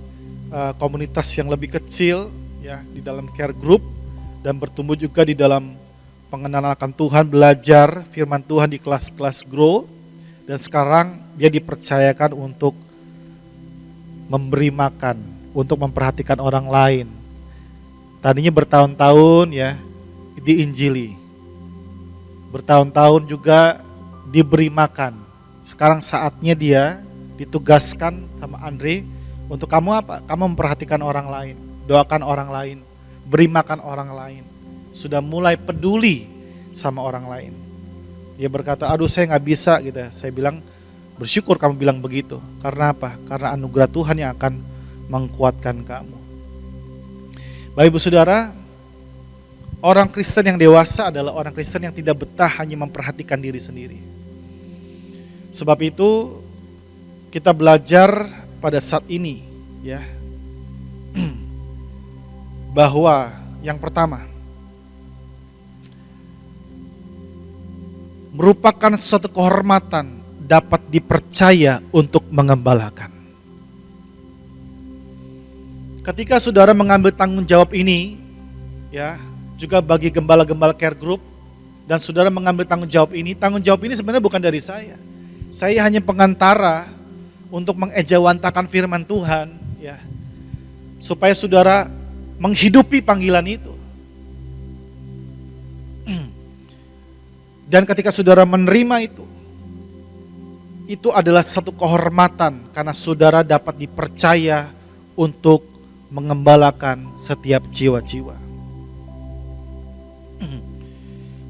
komunitas yang lebih kecil ya, di dalam care group, dan bertumbuh juga di dalam pengenalan akan Tuhan, belajar firman Tuhan di kelas-kelas grow. Dan sekarang dia dipercayakan untuk memberi makan, untuk memperhatikan orang lain. Tadinya bertahun-tahun ya diinjili, bertahun-tahun juga diberi makan. Sekarang saatnya dia ditugaskan sama Andre untuk kamu apa? Kamu memperhatikan orang lain, doakan orang lain, beri makan orang lain. Sudah mulai peduli sama orang lain. Dia berkata, aduh saya gak bisa gitu ya. Saya bilang, bersyukur kamu bilang begitu. Karena apa? Karena anugerah Tuhan yang akan menguatkan kamu. Bapak Ibu Saudara, orang Kristen yang dewasa adalah orang Kristen yang tidak betah hanya memperhatikan diri sendiri. Sebab itu kita belajar pada saat ini ya, bahwa yang pertama, merupakan suatu kehormatan dapat dipercaya untuk mengembalakan. Ketika saudara mengambil tanggung jawab ini, ya, juga bagi gembala-gembala care group, dan saudara mengambil tanggung jawab ini sebenarnya bukan dari saya. Saya hanya pengantara untuk mengejawantakan firman Tuhan, ya, supaya saudara menghidupi panggilan itu. Dan ketika saudara menerima itu adalah satu kehormatan karena saudara dapat dipercaya untuk mengembalakan setiap jiwa-jiwa.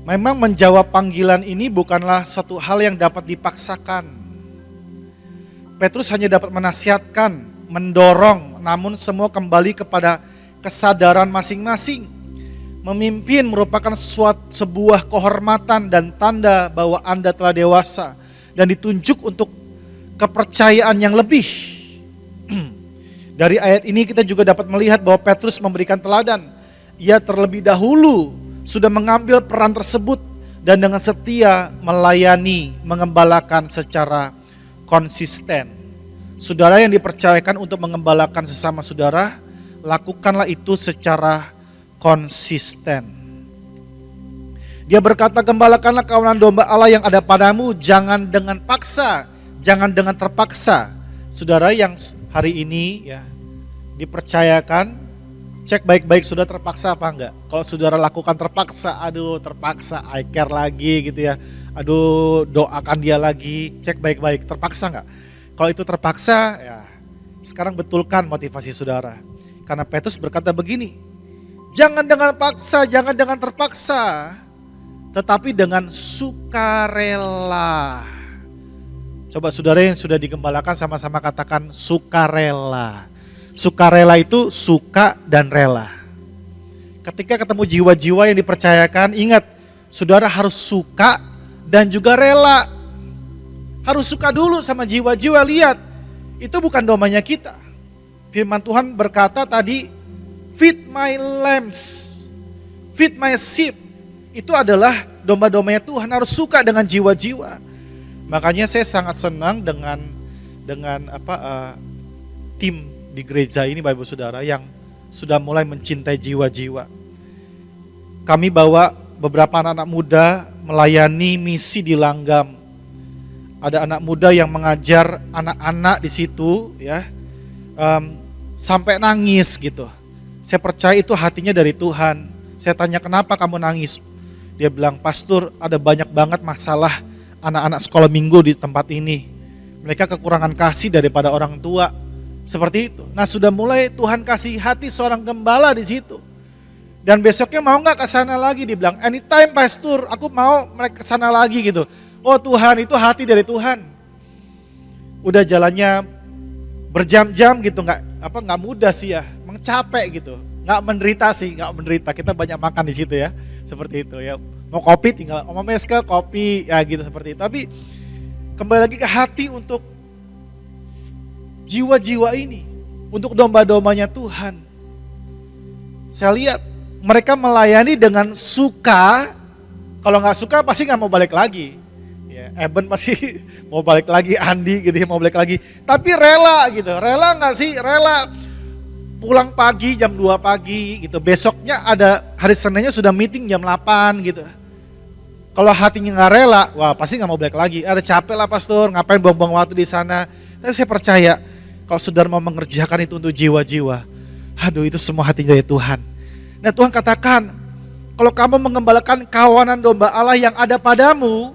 Memang menjawab panggilan ini bukanlah suatu hal yang dapat dipaksakan. Petrus hanya dapat menasihatkan, mendorong, namun semua kembali kepada kesadaran masing-masing. Memimpin merupakan sebuah kehormatan dan tanda bahwa Anda telah dewasa dan ditunjuk untuk kepercayaan yang lebih. Dari ayat ini kita juga dapat melihat bahwa Petrus memberikan teladan. Ia terlebih dahulu sudah mengambil peran tersebut dan dengan setia melayani, mengembalakan secara konsisten. Saudara yang dipercayakan untuk mengembalakan sesama saudara, lakukanlah itu secara konsisten. Dia berkata, gembalakanlah kawanan domba Allah yang ada padamu, jangan dengan paksa, jangan dengan terpaksa. Saudara yang hari ini ya dipercayakan, cek baik-baik sudah terpaksa apa enggak. Kalau saudara lakukan terpaksa, aduh terpaksa, I care lagi gitu ya. Aduh doakan dia lagi, cek baik-baik, terpaksa enggak? Kalau itu terpaksa, ya sekarang betulkan motivasi saudara. Karena Petrus berkata begini, jangan dengan paksa, jangan dengan terpaksa, tetapi dengan sukarela. Coba saudara yang sudah digembalakan sama-sama katakan sukarela. Sukarela itu suka dan rela. Ketika ketemu jiwa-jiwa yang dipercayakan, ingat, saudara harus suka dan juga rela. Harus suka dulu sama jiwa-jiwa, lihat, itu bukan domanya kita. Firman Tuhan berkata tadi, feed my lambs, feed my sheep. Itu adalah domba-dombanya Tuhan, harus suka dengan jiwa-jiwa. Makanya saya sangat senang dengan tim di gereja ini Bapak Ibu Saudara yang sudah mulai mencintai jiwa-jiwa. Kami bawa beberapa anak-anak muda melayani misi di Langgam. Ada anak muda yang mengajar anak-anak di situ ya, sampai nangis gitu. Saya percaya itu hatinya dari Tuhan. Saya tanya, kenapa kamu nangis? Dia bilang, "Pastor, ada banyak banget masalah anak-anak sekolah minggu di tempat ini. Mereka kekurangan kasih daripada orang tua." Seperti itu. Nah, sudah mulai Tuhan kasih hati seorang gembala di situ. Dan besoknya mau nggak ke sana lagi? Dia bilang, "Anytime Pastor, aku mau mereka ke sana lagi," gitu. Oh Tuhan, itu hati dari Tuhan. Udah jalannya berjam-jam gitu, nggak mudah sih ya, emang capek gitu. Nggak menderita. Kita banyak makan di situ ya, seperti itu ya. Mau kopi tinggal Oma Meska kopi ya gitu seperti itu. Tapi kembali lagi ke hati untuk jiwa-jiwa ini, untuk domba-dombanya Tuhan. Saya lihat mereka melayani dengan suka. Kalau nggak suka pasti nggak mau balik lagi. Ya, Eben pasti mau balik lagi, Andi gitu ya mau balik lagi. Tapi rela gitu, rela nggak sih? Rela pulang pagi jam 2 pagi gitu. Besoknya ada hari Seninnya sudah meeting jam 8 gitu. Kalau hatinya nggak rela, wah pasti nggak mau balik lagi. Ada capek lah Pastor, ngapain buang-buang waktu di sana. Tapi saya percaya kalau saudara mau mengerjakan itu untuk jiwa-jiwa, aduh itu semua hatinya dari Tuhan. Nah Tuhan katakan, kalau kamu mengembalakan kawanan domba Allah yang ada padamu,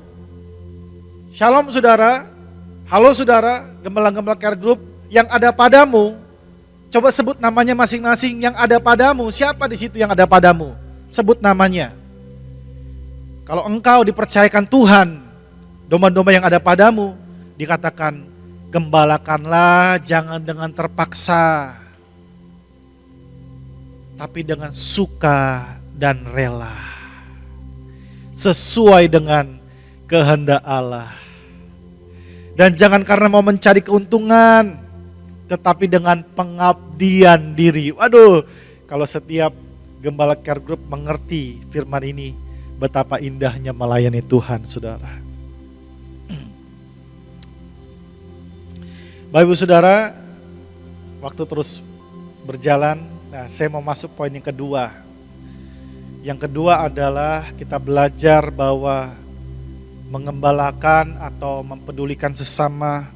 shalom saudara, halo saudara, gembala-gembala care group yang ada padamu, coba sebut namanya masing-masing yang ada padamu. Siapa di situ yang ada padamu? Sebut namanya. Kalau engkau dipercayakan Tuhan, domba-domba yang ada padamu, dikatakan, gembalakanlah jangan dengan terpaksa, tapi dengan suka dan rela. Sesuai dengan kehendak Allah. Dan jangan karena mau mencari keuntungan, tetapi dengan pengabdian diri. Waduh, kalau setiap gembala care group mengerti firman ini, betapa indahnya melayani Tuhan, saudara. Bapak Ibu Saudara, waktu terus berjalan, nah saya mau masuk poin yang kedua. Yang kedua adalah kita belajar bahwa mengembalakan atau mempedulikan sesama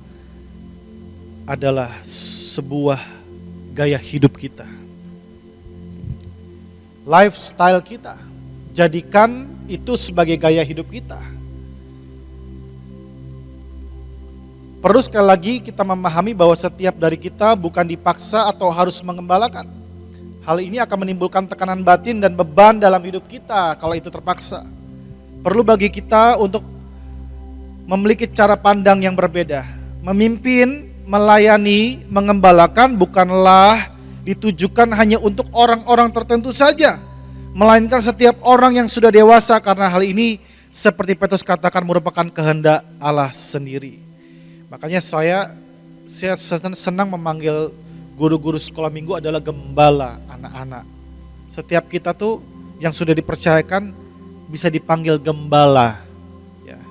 adalah sebuah gaya hidup kita. Lifestyle kita. Jadikan itu sebagai gaya hidup kita. Perlu sekali lagi kita memahami bahwa setiap dari kita bukan dipaksa atau harus mengembalakan. Hal ini akan menimbulkan tekanan batin dan beban dalam hidup kita kalau itu terpaksa. Perlu bagi kita untuk memiliki cara pandang yang berbeda. Memimpin, melayani, mengembalakan bukanlah ditujukan hanya untuk orang-orang tertentu saja, melainkan setiap orang yang sudah dewasa, karena hal ini seperti Petrus katakan merupakan kehendak Allah sendiri. Makanya saya senang memanggil guru-guru sekolah minggu adalah gembala anak-anak. Setiap kita tuh yang sudah dipercayakan bisa dipanggil gembala. Ya.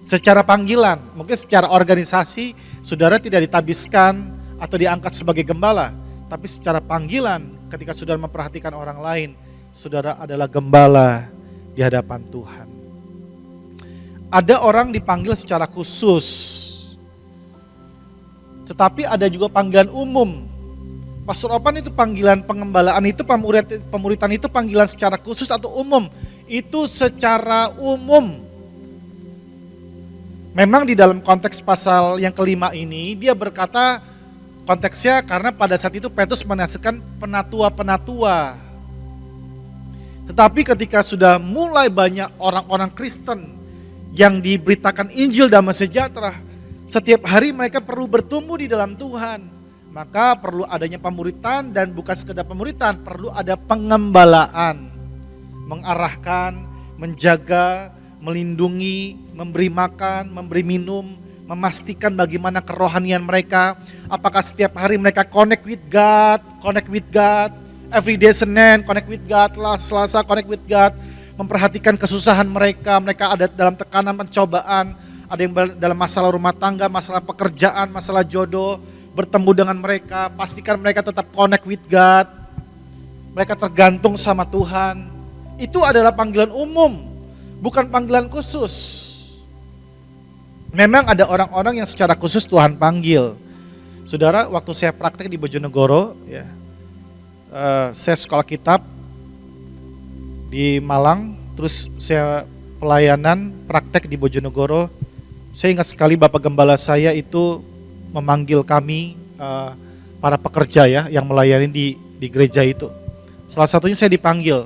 Secara panggilan, mungkin secara organisasi saudara tidak ditabiskan atau diangkat sebagai gembala. Tapi secara panggilan ketika saudara memperhatikan orang lain, saudara adalah gembala di hadapan Tuhan. Ada orang dipanggil secara khusus. Tetapi ada juga panggilan umum. Pastor Opan itu panggilan pengembalaan itu, pemuritan itu panggilan secara khusus atau umum. Itu secara umum. Memang di dalam konteks pasal yang kelima ini dia berkata konteksnya karena pada saat itu Petrus menasihatkan penatua-penatua. Tetapi ketika sudah mulai banyak orang-orang Kristen yang diberitakan Injil damai sejahtera, setiap hari mereka perlu bertumbuh di dalam Tuhan. Maka perlu adanya pemuritan dan bukan sekedar pemuritan, perlu ada pengembalaan. Mengarahkan, menjaga, melindungi, memberi makan, memberi minum, memastikan bagaimana kerohanian mereka. Apakah setiap hari mereka connect with God, every day Senin connect with God, Selasa connect with God, memperhatikan kesusahan mereka ada dalam tekanan pencobaan, ada yang dalam masalah rumah tangga, masalah pekerjaan, masalah jodoh, bertemu dengan mereka, pastikan mereka tetap connect with God, mereka tergantung sama Tuhan. Itu adalah panggilan umum, bukan panggilan khusus. Memang ada orang-orang yang secara khusus Tuhan panggil. Saudara, waktu saya praktek di Bojonegoro, ya, saya sekolah kitab di Malang, terus saya pelayanan praktek di Bojonegoro. Saya ingat sekali Bapak Gembala saya itu memanggil kami para pekerja ya yang melayani di gereja itu. Salah satunya saya dipanggil,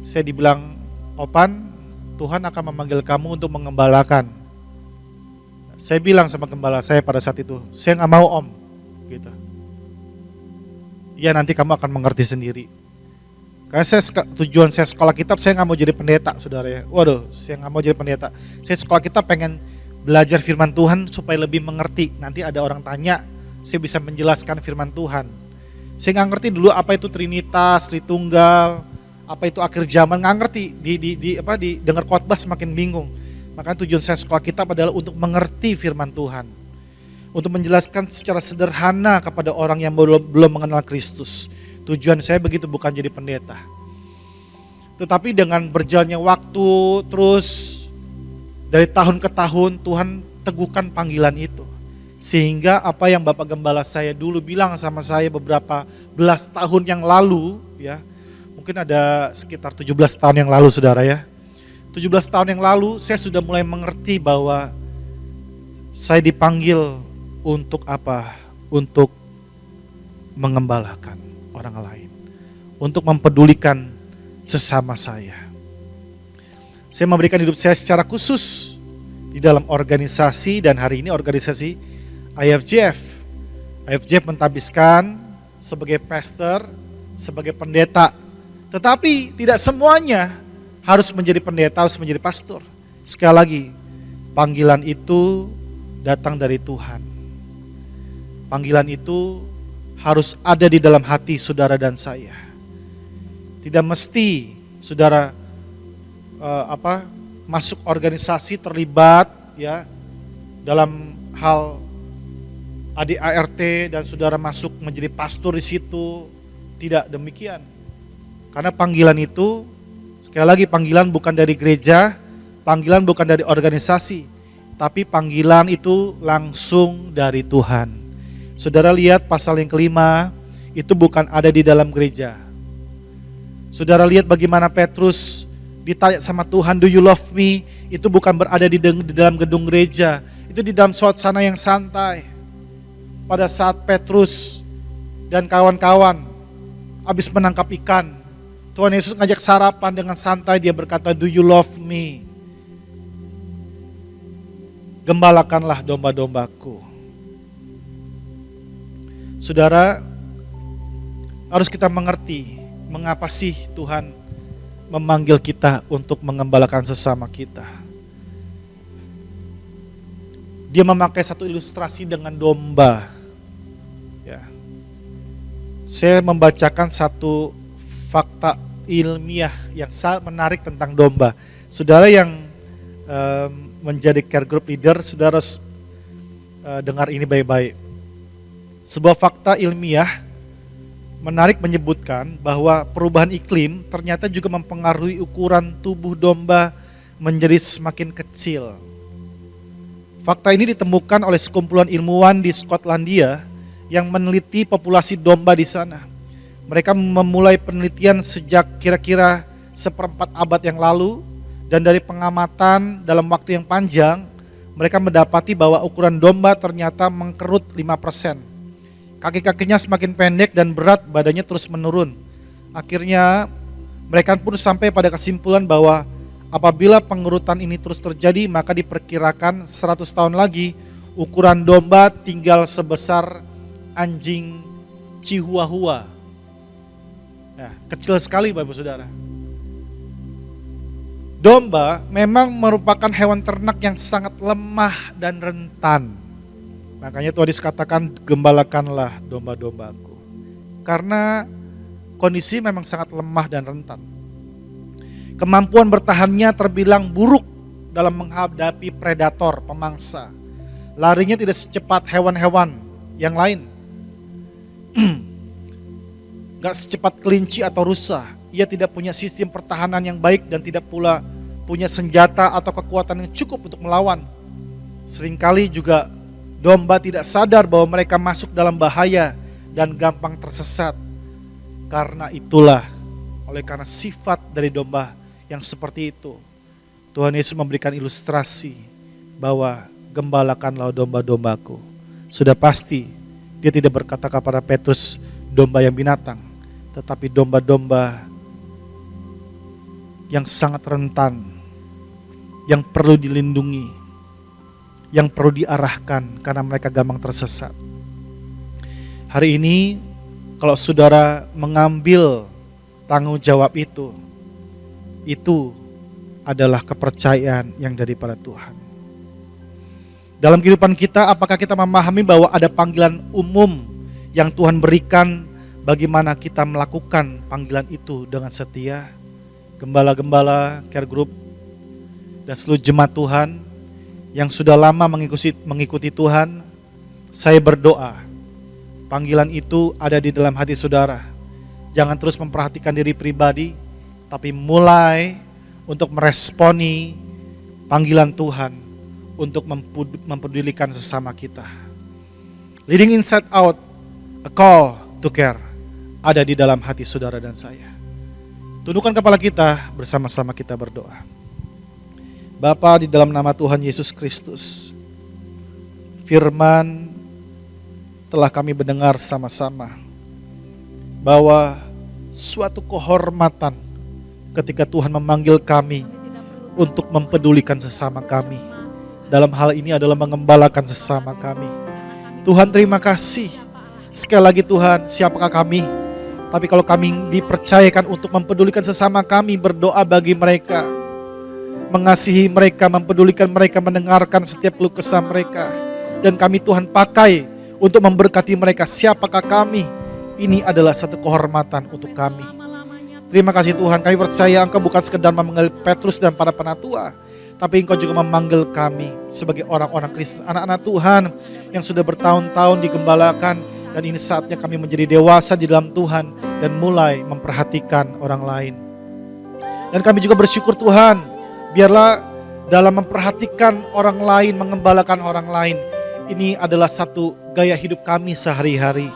saya dibilang, Opan, Tuhan akan memanggil kamu untuk mengembalakan. Saya bilang sama gembala saya pada saat itu, saya nggak mau om, gitu. Ya nanti kamu akan mengerti sendiri. Karena tujuan saya sekolah kitab, saya nggak mau jadi pendeta, saudara ya. Waduh, saya nggak mau jadi pendeta. Saya sekolah kitab pengen belajar firman Tuhan supaya lebih mengerti. Nanti ada orang tanya, saya bisa menjelaskan firman Tuhan. Saya nggak ngerti dulu apa itu Trinitas, Tritunggal, apa itu akhir zaman, nggak ngerti. Di dengar khotbah semakin bingung. Makanya tujuan saya sekolah kitab adalah untuk mengerti firman Tuhan, untuk menjelaskan secara sederhana kepada orang yang belum mengenal Kristus. Tujuan saya begitu, bukan jadi pendeta. Tetapi dengan berjalannya waktu, terus dari tahun ke tahun Tuhan teguhkan panggilan itu. Sehingga apa yang Bapak Gembala saya dulu bilang sama saya beberapa belas tahun yang lalu, ya, mungkin ada sekitar 17 tahun yang lalu, saudara ya. 17 tahun yang lalu saya sudah mulai mengerti bahwa saya dipanggil untuk apa? Untuk mengembalakan orang lain, untuk mempedulikan sesama saya. Saya memberikan hidup saya secara khusus di dalam organisasi, dan hari ini organisasi IFJF. IFJF mentabiskan sebagai pastor, sebagai pendeta. Tetapi tidak semuanya harus menjadi pendeta, harus menjadi pastor. Sekali lagi, panggilan itu datang dari Tuhan. Panggilan itu harus ada di dalam hati saudara dan saya. Tidak mesti saudara masuk organisasi, terlibat ya dalam hal ADART dan saudara masuk menjadi pastor di situ. Tidak demikian. Karena panggilan itu, sekali lagi, panggilan bukan dari gereja, panggilan bukan dari organisasi, tapi panggilan itu langsung dari Tuhan. Saudara lihat pasal yang kelima, itu bukan ada di dalam gereja. Saudara lihat bagaimana Petrus ditanya sama Tuhan, do you love me? Itu bukan berada di dalam gedung gereja, itu di dalam suasana yang santai. Pada saat Petrus dan kawan-kawan habis menangkap ikan, Tuhan Yesus ngajak sarapan dengan santai, dia berkata, do you love me? Gembalakanlah domba-dombaku. Saudara, harus kita mengerti mengapa sih Tuhan memanggil kita untuk mengembalakan sesama kita. Dia memakai satu ilustrasi dengan domba. Ya. Saya membacakan satu fakta ilmiah yang sangat menarik tentang domba. Saudara yang menjadi care group leader, saudara dengar ini baik-baik. Sebuah fakta ilmiah menarik menyebutkan bahwa perubahan iklim ternyata juga mempengaruhi ukuran tubuh domba menjadi semakin kecil. Fakta ini ditemukan oleh sekumpulan ilmuwan di Skotlandia yang meneliti populasi domba di sana. Mereka memulai penelitian sejak kira-kira 1/4 abad yang lalu, dan dari pengamatan dalam waktu yang panjang, mereka mendapati bahwa ukuran domba ternyata mengkerut 5%. Kaki-kakinya semakin pendek dan berat badannya terus menurun. Akhirnya mereka pun sampai pada kesimpulan bahwa apabila pengerutan ini terus terjadi, maka diperkirakan 100 tahun lagi ukuran domba tinggal sebesar anjing Chihuahua. Ya, kecil sekali Bapak Saudara. Domba memang merupakan hewan ternak yang sangat lemah dan rentan. Makanya Tuhan Yesus katakan, gembalakanlah domba-dombaku. Karena kondisi memang sangat lemah dan rentan. Kemampuan bertahannya terbilang buruk dalam menghadapi predator, pemangsa. Larinya tidak secepat hewan-hewan yang lain. Gak secepat kelinci atau rusa. Ia tidak punya sistem pertahanan yang baik dan tidak pula punya senjata atau kekuatan yang cukup untuk melawan. Seringkali juga domba tidak sadar bahwa mereka masuk dalam bahaya dan gampang tersesat. Karena itulah oleh karena sifat dari domba yang seperti itu, Tuhan Yesus memberikan ilustrasi bahwa gembalakanlah domba-dombaku. Sudah pasti dia tidak berkata kepada Petrus domba yang binatang, tetapi domba-domba yang sangat rentan, yang perlu dilindungi, yang perlu diarahkan karena mereka gampang tersesat. Hari ini kalau saudara mengambil tanggung jawab itu adalah kepercayaan yang daripada Tuhan. Dalam kehidupan kita, apakah kita memahami bahwa ada panggilan umum yang Tuhan berikan, bagaimana kita melakukan panggilan itu dengan setia? Gembala-gembala, care group, dan seluruh jemaat Tuhan yang sudah lama mengikuti Tuhan, saya berdoa, panggilan itu ada di dalam hati saudara. Jangan terus memperhatikan diri pribadi, tapi mulai untuk meresponi panggilan Tuhan untuk mempedulikan sesama kita. Leading inside out, a call to care, ada di dalam hati saudara dan saya. Tundukkan kepala kita, bersama-sama kita berdoa. Bapa, di dalam nama Tuhan Yesus Kristus, firman telah kami mendengar sama-sama bahwa suatu kehormatan ketika Tuhan memanggil kami untuk mempedulikan sesama kami. Dalam hal ini adalah mengembalakan sesama kami. Tuhan, terima kasih. Sekali lagi Tuhan, siapakah kami? Tapi kalau kami dipercayakan untuk mempedulikan sesama kami, berdoa bagi mereka, mengasihi mereka, mempedulikan mereka, mendengarkan setiap keluh kesah mereka, dan kami Tuhan pakai untuk memberkati mereka, siapakah kami? Ini adalah satu kehormatan untuk kami. Terima kasih Tuhan, kami percaya Engkau bukan sekedar memanggil Petrus dan para penatua, tapi Engkau juga memanggil kami sebagai orang-orang Kristen, anak-anak Tuhan yang sudah bertahun-tahun digembalakan, dan ini saatnya kami menjadi dewasa di dalam Tuhan dan mulai memperhatikan orang lain. Dan kami juga bersyukur Tuhan, biarlah dalam memperhatikan orang lain, mengembalakan orang lain, ini adalah satu gaya hidup kami sehari-hari.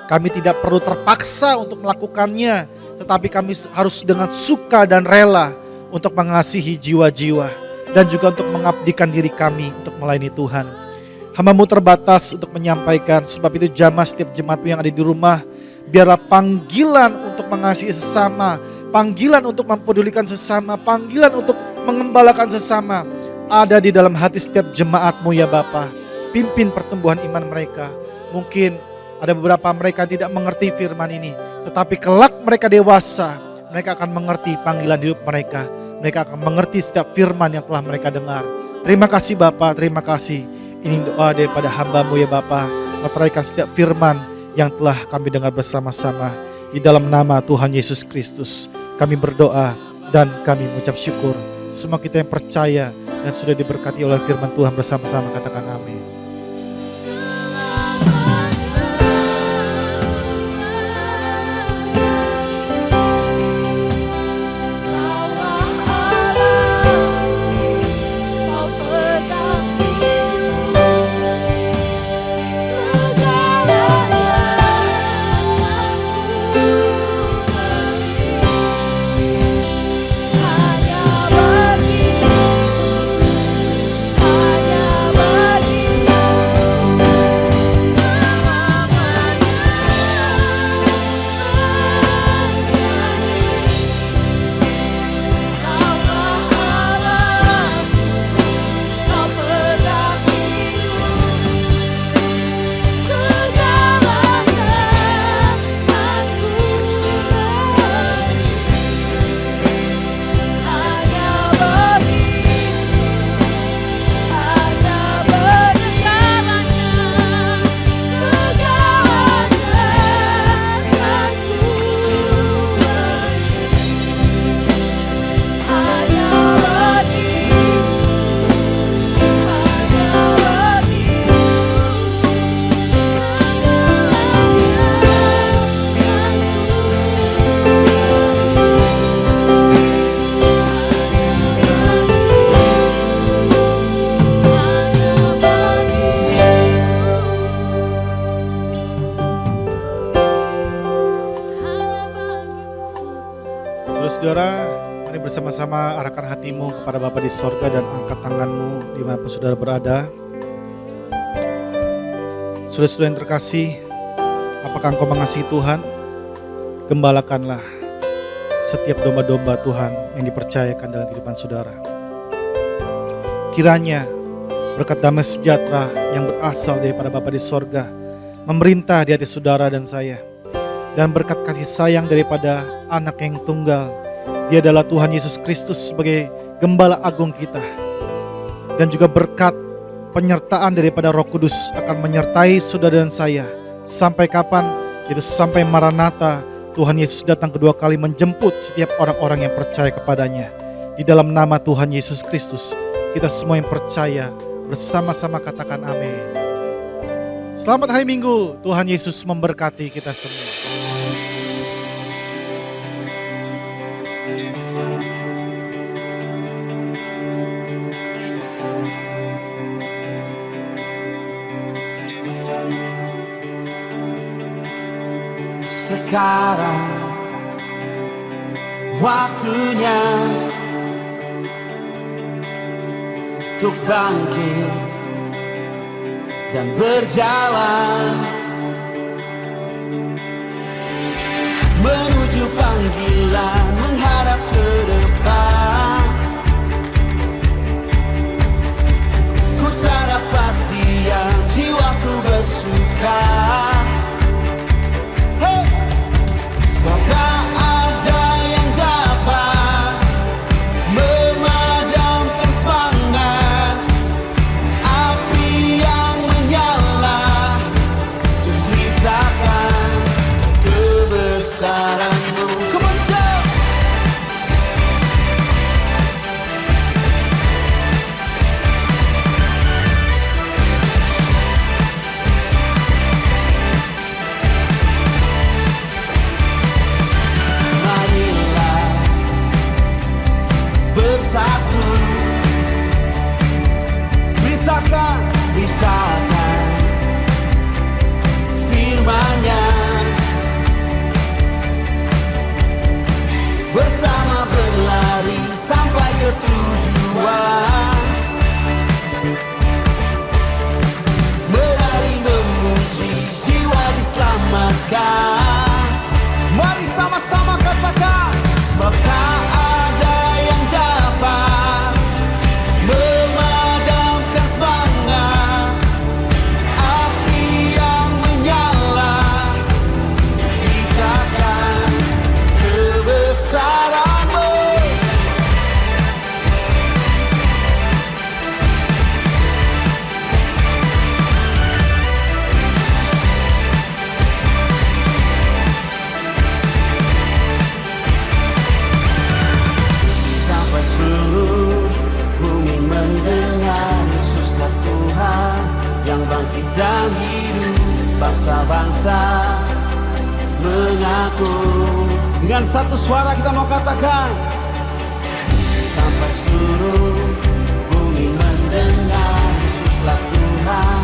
Kami tidak perlu terpaksa untuk melakukannya, tetapi kami harus dengan suka dan rela untuk mengasihi jiwa-jiwa dan juga untuk mengabdikan diri kami untuk melayani Tuhan. Hamba-Mu terbatas untuk menyampaikan, sebab itu jamah setiap jemaat-Mu yang ada di rumah, biarlah panggilan untuk mengasihi sesama, panggilan untuk mempedulikan sesama, panggilan untuk mengembalakan sesama ada di dalam hati setiap jemaat-Mu ya Bapa. Pimpin pertumbuhan iman mereka. Mungkin ada beberapa mereka yang tidak mengerti firman ini, tetapi kelak mereka dewasa, mereka akan mengerti panggilan hidup mereka. Mereka akan mengerti setiap firman yang telah mereka dengar. Terima kasih Bapa, terima kasih. Ini doa daripada hamba-Mu ya Bapa, meteraikan setiap firman yang telah kami dengar bersama-sama. Di dalam nama Tuhan Yesus Kristus kami berdoa dan kami mengucap syukur. Semua kita yang percaya dan sudah diberkati oleh firman Tuhan bersama-sama katakan amin. Hanya bagi bersama-sama arahkan hatimu kepada Bapa di sorga dan angkat tanganmu dimanapun saudara berada. Saudara-saudara yang terkasih, apakah engkau mengasihi Tuhan? Gembalakanlah setiap domba-domba Tuhan yang dipercayakan dalam kehidupan saudara. Kiranya berkat damai sejahtera yang berasal daripada Bapa di sorga memerintah di hati saudara dan saya. Dan berkat kasih sayang daripada anak yang tunggal, Dia adalah Tuhan Yesus Kristus sebagai Gembala Agung kita. Dan juga berkat penyertaan daripada Roh Kudus akan menyertai saudara dan saya. Sampai kapan? Yaitu sampai Maranatha, Tuhan Yesus datang kedua kali menjemput setiap orang-orang yang percaya kepadanya. Di dalam nama Tuhan Yesus Kristus, kita semua yang percaya bersama-sama katakan amin. Selamat hari Minggu, Tuhan Yesus memberkati kita semua. Sekarang waktunya untuk bangkit dan berjalan menuju panggilan, menghadap ke depan. Ku tak dapat diam, jiwaku bersuka. Sebab tak ada yang dapat memadamkan semangat api yang menyala untuk ceritakan kebesaran-Mu. Come on, Sam! Marilah bersatu, beritakan firman-Nya, bersama berlari sampai ke tujuan, berlari memuji, jiwa diselamatkan. Mari sama-sama katakan, sebab tak ada yang dapat memadamkan semangat api yang menyala, ceritakan kebesaran-Mu. Sampai seluruh bumi mendengar Yesuslah Tuhan yang bangkit dan hidup, bangsa-bangsa mengaku. Dengan satu suara kita mau katakan, sampai seluruh bumi mendengar Yesuslah Tuhan